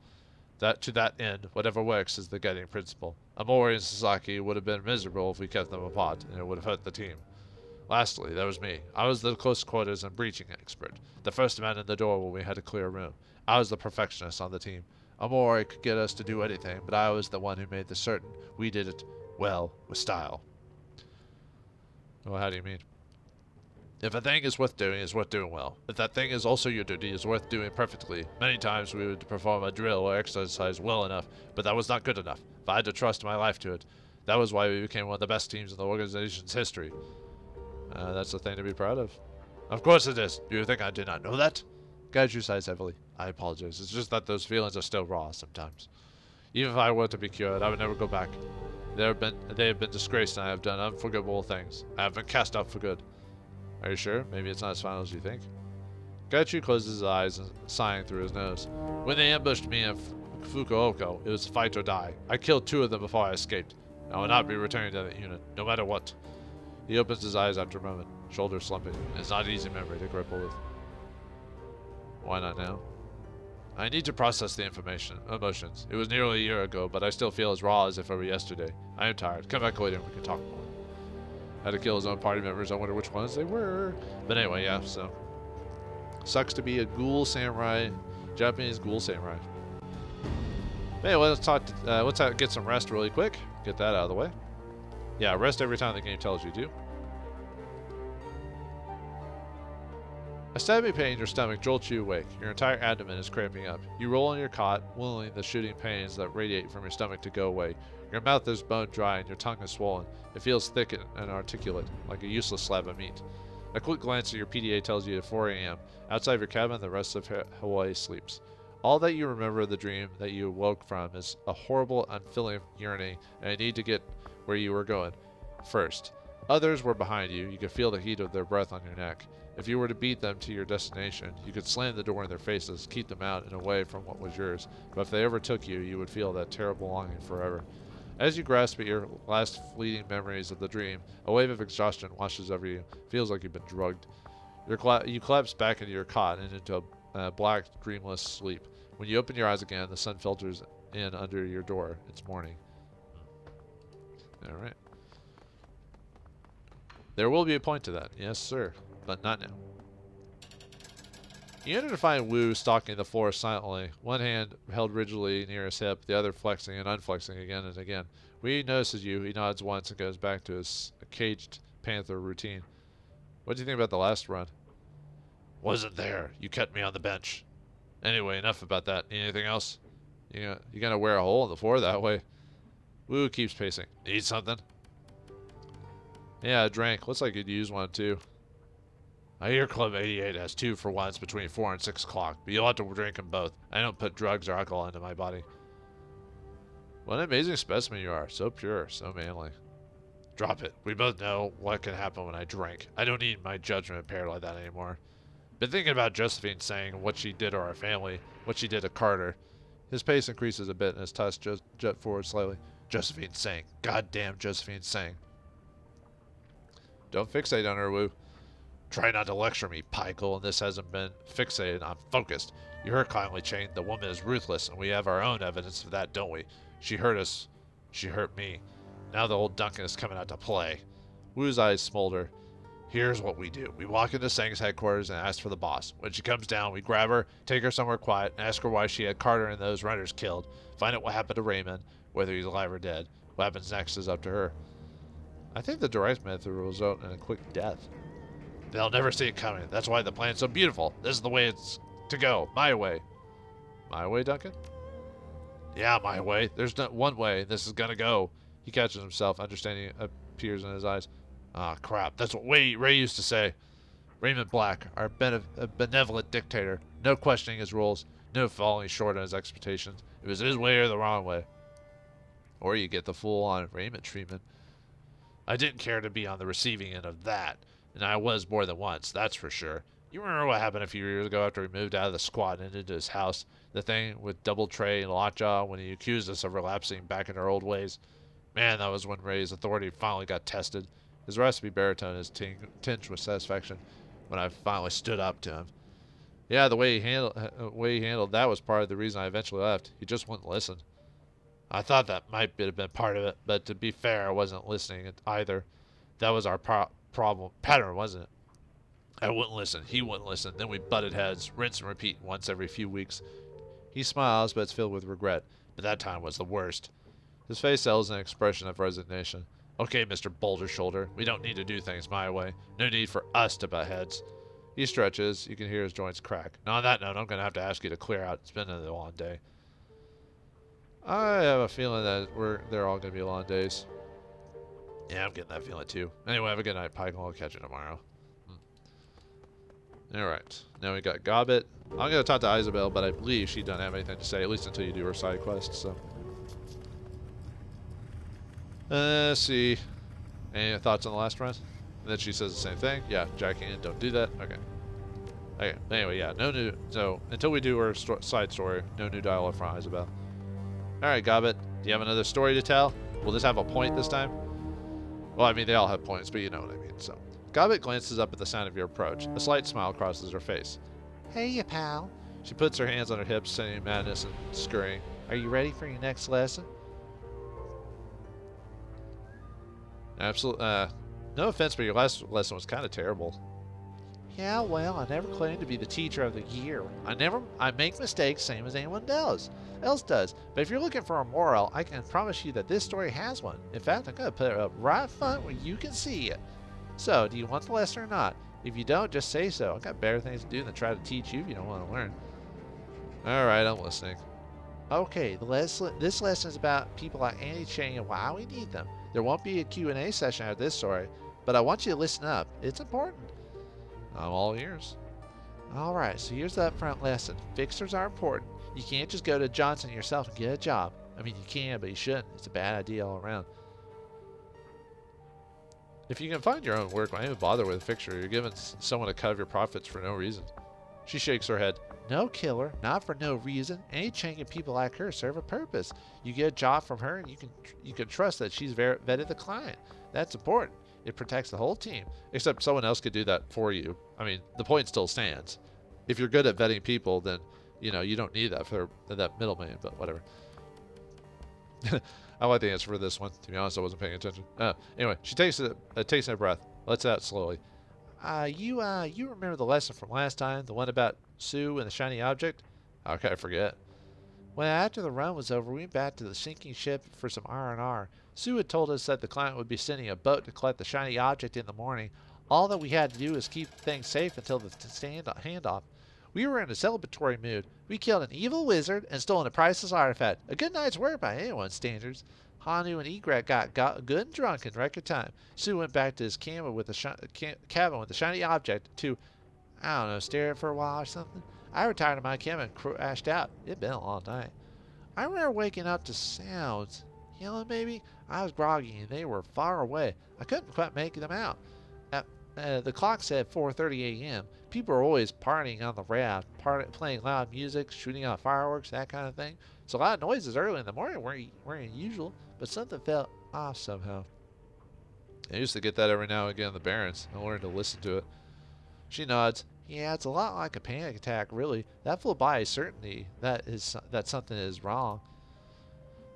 That to that end, whatever works is the guiding principle. Amori and Sasaki would have been miserable if we kept them apart, and it would have hurt the team. Lastly, there was me. I was the close quarters and breaching expert, the first man in the door when we had to clear a room. I was the perfectionist on the team. Amori could get us to do anything, but I was the one who made this certain. We did it well, with style. Well, how do you mean? If a thing is worth doing, it's worth doing well. If that thing is also your duty, it's worth doing perfectly. Many times we would perform a drill or exercise well enough, but that was not good enough. If I had to trust my life to it, that was why we became one of the best teams in the organization's history. That's a thing to be proud of. Of course it is. Do you think I did not know that? Gaiju sighs heavily. I apologize. It's just that those feelings are still raw sometimes. Even if I were to be cured, I would never go back. They have been disgraced, and I have done unforgivable things. I have been cast out for good. Are you sure? Maybe it's not as final as you think. Gaiju closes his eyes and sighing through his nose. When they ambushed me in Fukuoka, it was fight or die. I killed 2 of them before I escaped. I will not be returning to that unit, no matter what. He opens his eyes after a moment, shoulders slumping. It's not an easy memory to grapple with. Why not now? I need to process the emotions. It was nearly a year ago, but I still feel as raw as if it were yesterday. I am tired. Come back later and we can talk more. Had to kill his own party members. I wonder which ones they were. But anyway, yeah, so. Sucks to be a ghoul samurai. Japanese ghoul samurai. Anyway, let's get some rest really quick. Get that out of the way. Yeah, rest every time the game tells you to. A stabbing pain in your stomach jolts you awake. Your entire abdomen is cramping up. You roll on your cot, willing the shooting pains that radiate from your stomach to go away. Your mouth is bone dry and your tongue is swollen. It feels thick and articulate, like a useless slab of meat. A quick glance at your PDA tells you at 4 a.m. Outside your cabin, the rest of Hawaii sleeps. All that you remember of the dream that you awoke from is a horrible, unfilling yearning and a need to get where you were going first. Others were behind you. You could feel the heat of their breath on your neck. If you were to beat them to your destination, you could slam the door in their faces, keep them out and away from what was yours. But if they ever took you, you would feel that terrible longing forever. As you grasp at your last fleeting memories of the dream, a wave of exhaustion washes over you. Feels like you've been drugged. You collapse back into your cot and into a black, dreamless sleep. When you open your eyes again, the sun filters in under your door. It's morning. All right. There will be a point to that. Yes, sir. But not now. You enter to find Wu stalking the floor silently, one hand held rigidly near his hip, the other flexing and unflexing again and again. Wu notices you, he nods once and goes back to his caged panther routine. What do you think about the last run? Wasn't there. You kept me on the bench. Anyway, enough about that. Anything else? You gonna wear a hole in the floor that way? Wu keeps pacing. Need something? Yeah, a drink. Looks like you'd use one too. I hear Club 88 has 2 for 1s between 4 and 6 o'clock, but you'll have to drink them both. I don't put drugs or alcohol into my body. What an amazing specimen you are. So pure, so manly. Drop it. We both know what can happen when I drink. I don't need my judgment impaired like that anymore. Been thinking about Josephine saying what she did to our family, what she did to Carter. His pace increases a bit and his tusk jet forward slightly. Josephine saying. Goddamn Josephine saying. Don't fixate on her, Wu. Try not to lecture me, Pykel, and this hasn't been fixated. I'm focused. You heard kindly, Chain. The woman is ruthless, and we have our own evidence of that, don't we? She hurt us. She hurt me. Now the old Duncan is coming out to play. Wu's eyes smolder. Here's what we do. We walk into Sang's headquarters and ask for the boss. When she comes down, we grab her, take her somewhere quiet, and ask her why she had Carter and those runners killed. Find out what happened to Raymond, whether he's alive or dead. What happens next is up to her. I think the direct method will result in a quick death. They'll never see it coming. That's why the plan's so beautiful. This is the way it's to go. My way. My way, Duncan? Yeah, my way. There's not one way this is gonna go. He catches himself. Understanding appears in his eyes. Ah, crap. That's what Ray used to say. Raymond Black, our benevolent dictator. No questioning his rules. No falling short on his expectations. It was his way or the wrong way. Or you get the full-on Raymond treatment. I didn't care to be on the receiving end of that. And I was more than once, that's for sure. You remember what happened a few years ago after we moved out of the squad and into his house? The thing with Double Tray and Lockjaw when he accused us of relapsing back in our old ways? Man, that was when Ray's authority finally got tested. His raspy baritone is tinged with satisfaction when I finally stood up to him. Yeah, the way he handled that was part of the reason I eventually left. He just wouldn't listen. I thought that might have been part of it, but to be fair, I wasn't listening either. That was our pattern, wasn't it? I wouldn't listen. He wouldn't listen. Then we butted heads, rinse and repeat once every few weeks. He smiles, but it's filled with regret. But that time was the worst. His face sells an expression of resignation. Okay, Mr. Boulder Shoulder, we don't need to do things my way. No need for us to butt heads. He stretches. You can hear his joints crack. Now, on that note, I'm going to have to ask you to clear out. It's been a long day. I have a feeling that they're all going to be long days. Yeah, I'm getting that feeling too. Anyway, have a good night, Pike, and I'll catch you tomorrow. Alright, now we got Gobbet. I'm going to talk to Isabel, but I believe she doesn't have anything to say, at least until you do her side quest, so. Let's see. Any thoughts on the last run? And then she says the same thing. Yeah, jacking in, don't do that. Okay. Okay, anyway, yeah, no new. So, until we do her side story, no new dialogue from Isabel. Alright, Gobbet, do you have another story to tell? Will this have a point this time? Well, I mean, they all have points, but you know what I mean, so. Gobbet glances up at the sound of your approach. A slight smile crosses her face. Hey, you pal. She puts her hands on her hips, sending madness and scurrying. Are you ready for your next lesson? Absolutely. No offense, but your last lesson was kind of terrible. Yeah, well, I never claimed to be the teacher of the year. I make mistakes same as anyone else does. But if you're looking for a moral, I can promise you that this story has one. In fact, I'm going to put it up right front where you can see it. So, do you want the lesson or not? If you don't, just say so. I've got better things to do than try to teach you if you don't want to learn. Alright, I'm listening. Okay, this lesson is about people like Annie Chang and why we need them. There won't be a Q&A session out of this story, but I want you to listen up. It's important. I'm all ears. Alright, so here's the upfront lesson. Fixers are important. You can't just go to Johnson yourself and get a job. I mean, you can, but you shouldn't. It's a bad idea all around. If you can find your own work, why even bother with a fixture? You're giving someone a cut of your profits for no reason. She shakes her head. No, killer, not for no reason. Any Chang and people like her serve a purpose. You get a job from her, and you can trust that she's vetted the client. That's important. It protects the whole team. Except someone else could do that for you. I mean, the point still stands. If you're good at vetting people, then you know you don't need that for that middleman. But whatever. I like the answer for this one. To be honest, I wasn't paying attention. Anyway, she takes a breath. Lets out slowly. You remember the lesson from last time? The one about Sue and the shiny object? How could I forget? Well, after the run was over, we went back to the sinking ship for some R&R. Sue had told us that the client would be sending a boat to collect the shiny object in the morning. All that we had to do was keep things safe until the handoff. We were in a celebratory mood. We killed an evil wizard and stolen a priceless artifact. A good night's work by anyone's standards. Hanu and Egret got good and drunk in record time. Sue went back to his cabin with the shiny object to, I don't know, stare at it for a while or something. I retired to my cabin and crashed out. It'd been a long night. I remember waking up to sounds. Yelling maybe? I was groggy and they were far away. I couldn't quite make them out. The clock said 4:30 a.m. People were always partying on the raft, playing loud music, shooting off fireworks, that kind of thing. So a lot of noises early in the morning weren't unusual, but something felt off somehow. I used to get that every now and again in the Barrens. I learned to listen to it. She nods. Yeah, it's a lot like a panic attack, really. That flew by certainty that something is wrong.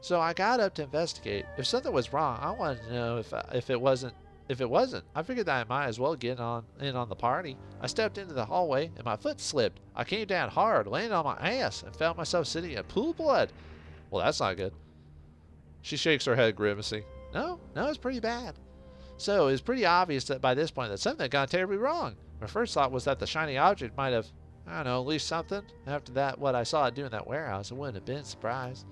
So I got up to investigate. If something was wrong, I wanted to know if it wasn't. I figured that I might as well get in on the party. I stepped into the hallway and my foot slipped. I came down hard, landed on my ass, and found myself sitting in a pool of blood. Well, that's not good. She shakes her head, grimacing. No, it's pretty bad. So it was pretty obvious that by this point that something had gone terribly wrong. My first thought was that the shiny object might have, I don't know, leashed something. After that, what I saw it do in that warehouse, it wouldn't have been a surprise.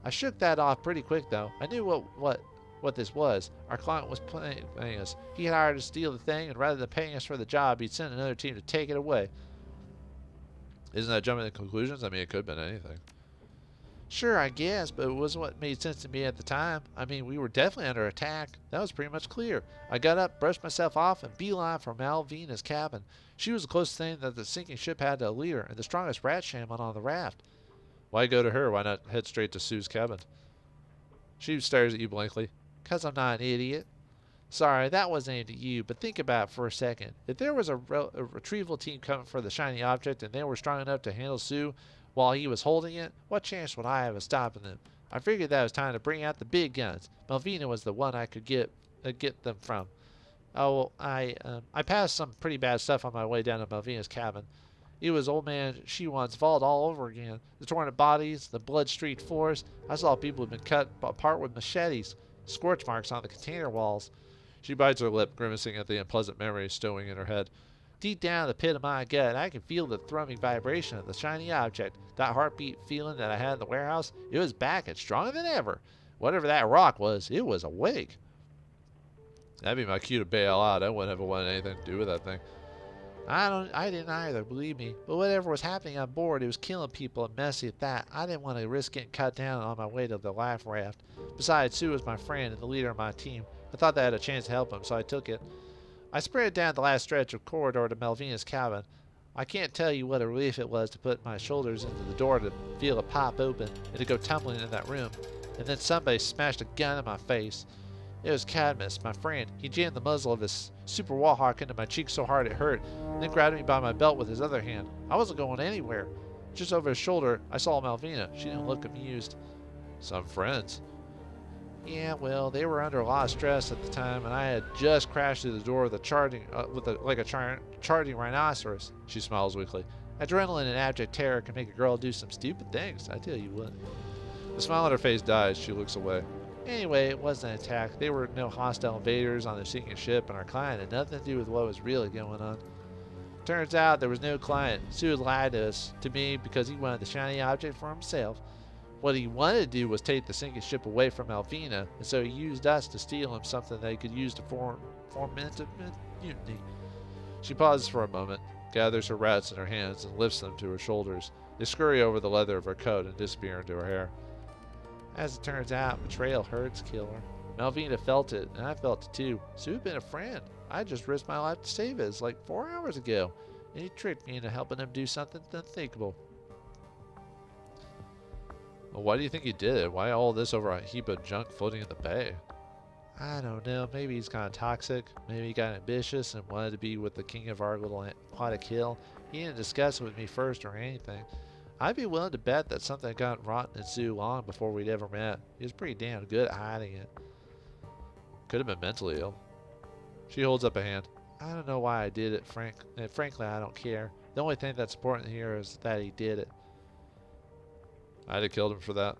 I shook that off pretty quick though. I knew what this was. Our client was paying us. He had hired us to steal the thing, and rather than paying us for the job, he'd sent another team to take it away. Isn't that jumping to conclusions? I mean, it could have been anything. Sure, I guess, but it wasn't what made sense to me at the time. I mean, we were definitely under attack. That was pretty much clear. I got up, brushed myself off, and beeline for Malvina's cabin. She was the closest thing that the sinking ship had to a leader, and the strongest rat shaman on the raft. Why go to her? Why not head straight to Sue's cabin? She stares at you blankly. 'Cause I'm not an idiot. Sorry, that wasn't aimed at you, but think about it for a second. If there was a retrieval team coming for the shiny object and they were strong enough to handle Sue while he was holding it, what chance would I have of stopping them? I figured that it was time to bring out the big guns. Malvina was the one I could get them from. Oh, I passed some pretty bad stuff on my way down to Malvina's cabin. It was old man she wants Vault all over again. The torn bodies, the blood-streaked floors. I saw people who'd been cut apart with machetes, scorch marks on the container walls. She bites her lip, grimacing at the unpleasant memories stowing in her head. Deep down in the pit of my gut, I can feel the thrumming vibration of the shiny object. That heartbeat feeling that I had in the warehouse, it was back and stronger than ever. Whatever that rock was, it was awake. That'd be my cue to bail out. I wouldn't have wanted anything to do with that thing. I didn't either, believe me. But whatever was happening on board, it was killing people and messy at that. I didn't want to risk getting cut down on my way to the life raft. Besides, Sue was my friend and the leader of my team. I thought that I had a chance to help him, so I took it. I sprinted down the last stretch of corridor to Malvina's cabin. I can't tell you what a relief it was to put my shoulders into the door to feel it pop open and to go tumbling into that room. And then somebody smashed a gun in my face. It was Cadmus, my friend. He jammed the muzzle of his super wallhawk into my cheek so hard it hurt, and then grabbed me by my belt with his other hand. I wasn't going anywhere. Just over his shoulder, I saw Malvina. She didn't look amused. Some friends. Yeah, well, they were under a lot of stress at the time, and I had just crashed through the door with a charging rhinoceros. She smiles weakly. Adrenaline and abject terror can make a girl do some stupid things, I tell you what. The smile on her face dies. She looks away. Anyway, it wasn't an attack. There were no hostile invaders on the sinking ship, and our client had nothing to do with what was really going on. Turns out there was no client. Sue had lied to me because he wanted the shiny object for himself. What he wanted to do was take the sinking ship away from Malvina, and so he used us to steal him something they could use to form into mutiny. She pauses for a moment, gathers her rats in her hands, and lifts them to her shoulders. They scurry over the leather of her coat and disappear into her hair. As it turns out, betrayal hurts killer. Malvina felt it, and I felt it too. Sue had been a friend. I just risked my life to save his like 4 hours ago, and he tricked me into helping him do something unthinkable. Well, why do you think he did it? Why all this over a heap of junk floating in the bay? I don't know. Maybe he's kind of toxic. Maybe he got ambitious and wanted to be with the king of our little aquatic hill. He didn't discuss it with me first or anything. I'd be willing to bet that something had gotten rotten in Sue long before we'd ever met. He was pretty damn good at hiding it. Could have been mentally ill. She holds up a hand. I don't know why I did it, frankly, I don't care. The only thing that's important here is that he did it. I'd have killed him for that.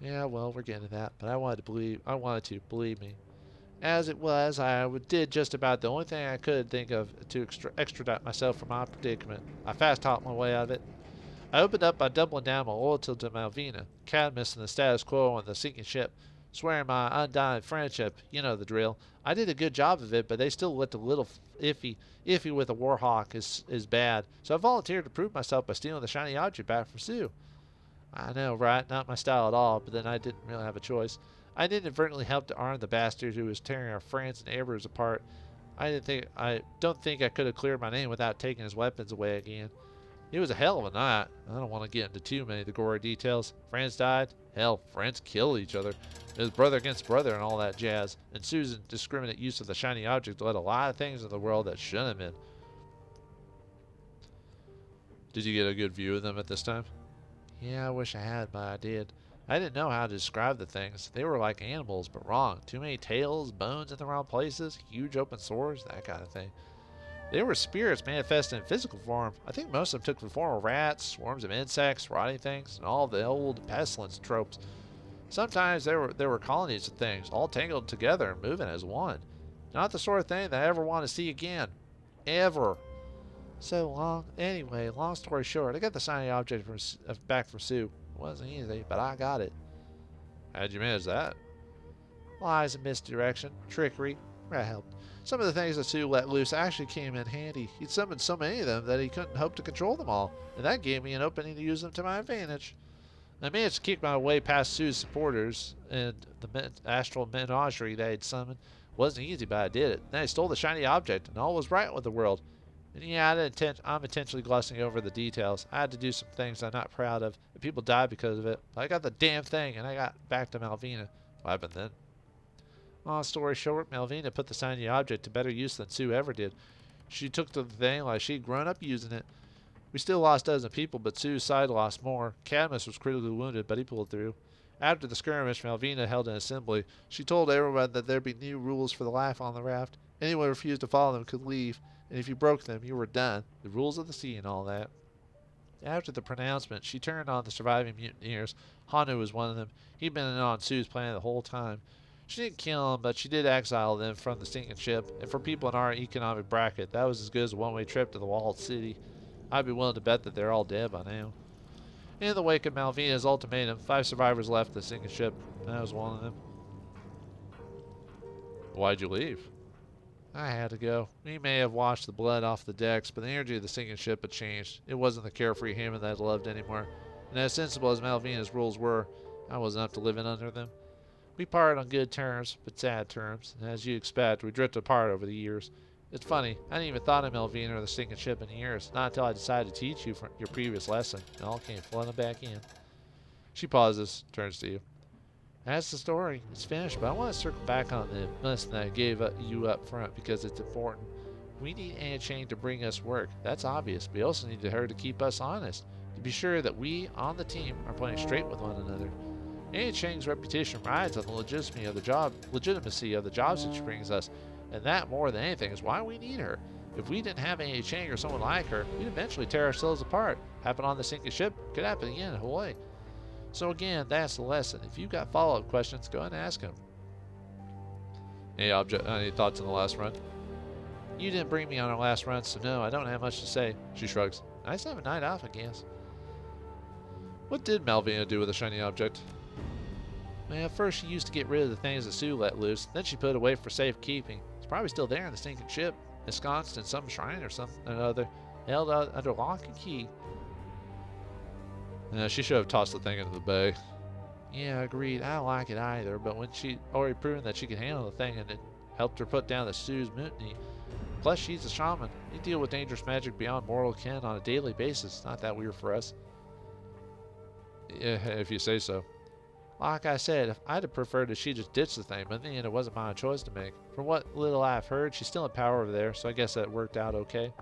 Yeah, well, we're getting to that, but I wanted to, believe me. As it was, I did just about the only thing I could think of to extradite myself from my predicament. I fast-talked my way out of it. I opened up by doubling down my loyalty to Malvina, Cadmus, and the status quo on the sinking ship, swearing my undying friendship. You know the drill. I did a good job of it, but they still looked a little iffy. Iffy with a warhawk is bad, so I volunteered to prove myself by stealing the shiny object back from Sue. I know, right? Not my style at all, but then I didn't really have a choice. I inadvertently helped to arm the bastard who was tearing our friends and neighbors apart. I don't think I could have cleared my name without taking his weapons away again. It was a hell of a night. I don't want to get into too many of the gory details. Friends died. Hell, friends killed each other. It was brother against brother and all that jazz. And Sue's indiscriminate use of the shiny object led a lot of things in the world that shouldn't have been. Did you get a good view of them at this time? Yeah, I wish I had, but I did. I didn't know how to describe the things. They were like animals, but wrong. Too many tails, bones in the wrong places, huge open sores, that kind of thing. They were spirits manifested in physical form. I think most of them took the form of rats, swarms of insects, rotting things, and all the old pestilence tropes. Sometimes there were colonies of things, all tangled together and moving as one. Not the sort of thing that I ever want to see again. Ever. So long. Anyway, long story short, I got the shiny object back from Sue. It wasn't easy, but I got it. How'd you manage that? Lies and misdirection, trickery. That helped. Some of the things that Sue let loose actually came in handy. He'd summoned so many of them that he couldn't hope to control them all, and that gave me an opening to use them to my advantage. I managed to keep my way past Sue's supporters and the astral menagerie that he'd summoned. Wasn't easy, but I did it. Then I stole the shiny object, and all was right with the world. And yeah, I'm intentionally glossing over the details. I had to do some things I'm not proud of, and people died because of it. But I got the damn thing, and I got back to Malvina. What happened then? Long story short, Malvina put the shiny object to better use than Sue ever did. She took to the thing like she'd grown up using it. We still lost dozens of people, but Sue's side lost more. Cadmus was critically wounded, but he pulled through. After the skirmish, Malvina held an assembly. She told everyone that there'd be new rules for the life on the raft. Anyone who refused to follow them could leave, and if you broke them, you were done. The rules of the sea and all that. After the pronouncement, she turned on the surviving mutineers. Hanu was one of them. He'd been in on Sue's plan the whole time. She didn't kill them, but she did exile them from the sinking ship, and for people in our economic bracket, that was as good as a one-way trip to the walled city. I'd be willing to bet that they're all dead by now. In the wake of Malvina's ultimatum, 5 survivors left the sinking ship, and I was one of them. Why'd you leave? I had to go. We may have washed the blood off the decks, but the energy of the sinking ship had changed. It wasn't the carefree Hammond that I loved anymore, and as sensible as Malvina's rules were, I wasn't up to living under them. We parted on good terms, but sad terms, and as you'd expect, we drifted apart over the years. It's funny, I hadn't even thought of Malvina or the sinking ship in years, not until I decided to teach you your previous lesson. It all came flooding back in. She pauses, turns to you. That's the story. It's finished, but I want to circle back on the lesson that I gave you up front because it's important. We need Anna Chang to bring us work. That's obvious. We also need her to keep us honest, to be sure that we, on the team, are playing straight with one another. Anna Chang's reputation rides on the legitimacy of the jobs that she brings us, and that, more than anything, is why we need her. If we didn't have Anna Chang or someone like her, we'd eventually tear ourselves apart. Happened on the sinking ship, could happen again in Hawaii. So again, that's the lesson. If you've got follow-up questions, go ahead and ask them. Any thoughts on the last run? You didn't bring me on our last run, so no, I don't have much to say. She shrugs. Nice to have a night off, I guess. What did Malvina do with the shiny object? Well, first she used to get rid of the things that Sue let loose. Then she put it away for safekeeping. It's probably still there in the sinking ship, ensconced in some shrine or something or other, held under lock and key. She should have tossed the thing into the bay. Yeah, agreed. I don't like it either, but when she already proven that she could handle the thing and it helped her put down the Sue's mutiny. Plus, she's a shaman. We deal with dangerous magic beyond mortal ken on a daily basis. Not that weird for us. Yeah, if you say so. Like I said, I'd have preferred that she just ditched the thing, but in the end it wasn't my choice to make. From what little I've heard, she's still in power over there, so I guess that worked out okay.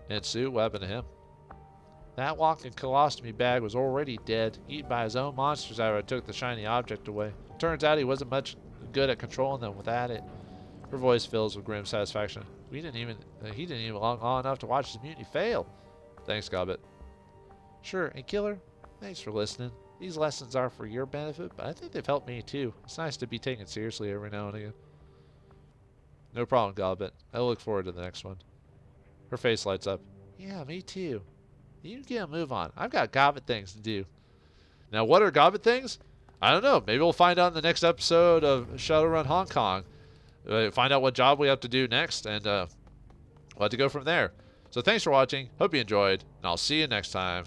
And Sue, what happened to him? That walking colostomy bag was already dead, eaten by his own monsters after I took the shiny object away. Turns out he wasn't much good at controlling them without it. Her voice fills with grim satisfaction. He didn't even long enough to watch his mutiny fail. Thanks, Gobbet. Sure, and Killer, thanks for listening. These lessons are for your benefit, but I think they've helped me too. It's nice to be taken seriously every now and again. No problem, Gobbet. I look forward to the next one. Her face lights up. Yeah, me too. You get a move on. I've got Gobbet things to do. Now, what are Gobbet things? I don't know. Maybe we'll find out in the next episode of Shadowrun Hong Kong. Find out what job we have to do next, and we'll have to go from there. So thanks for watching. Hope you enjoyed, and I'll see you next time.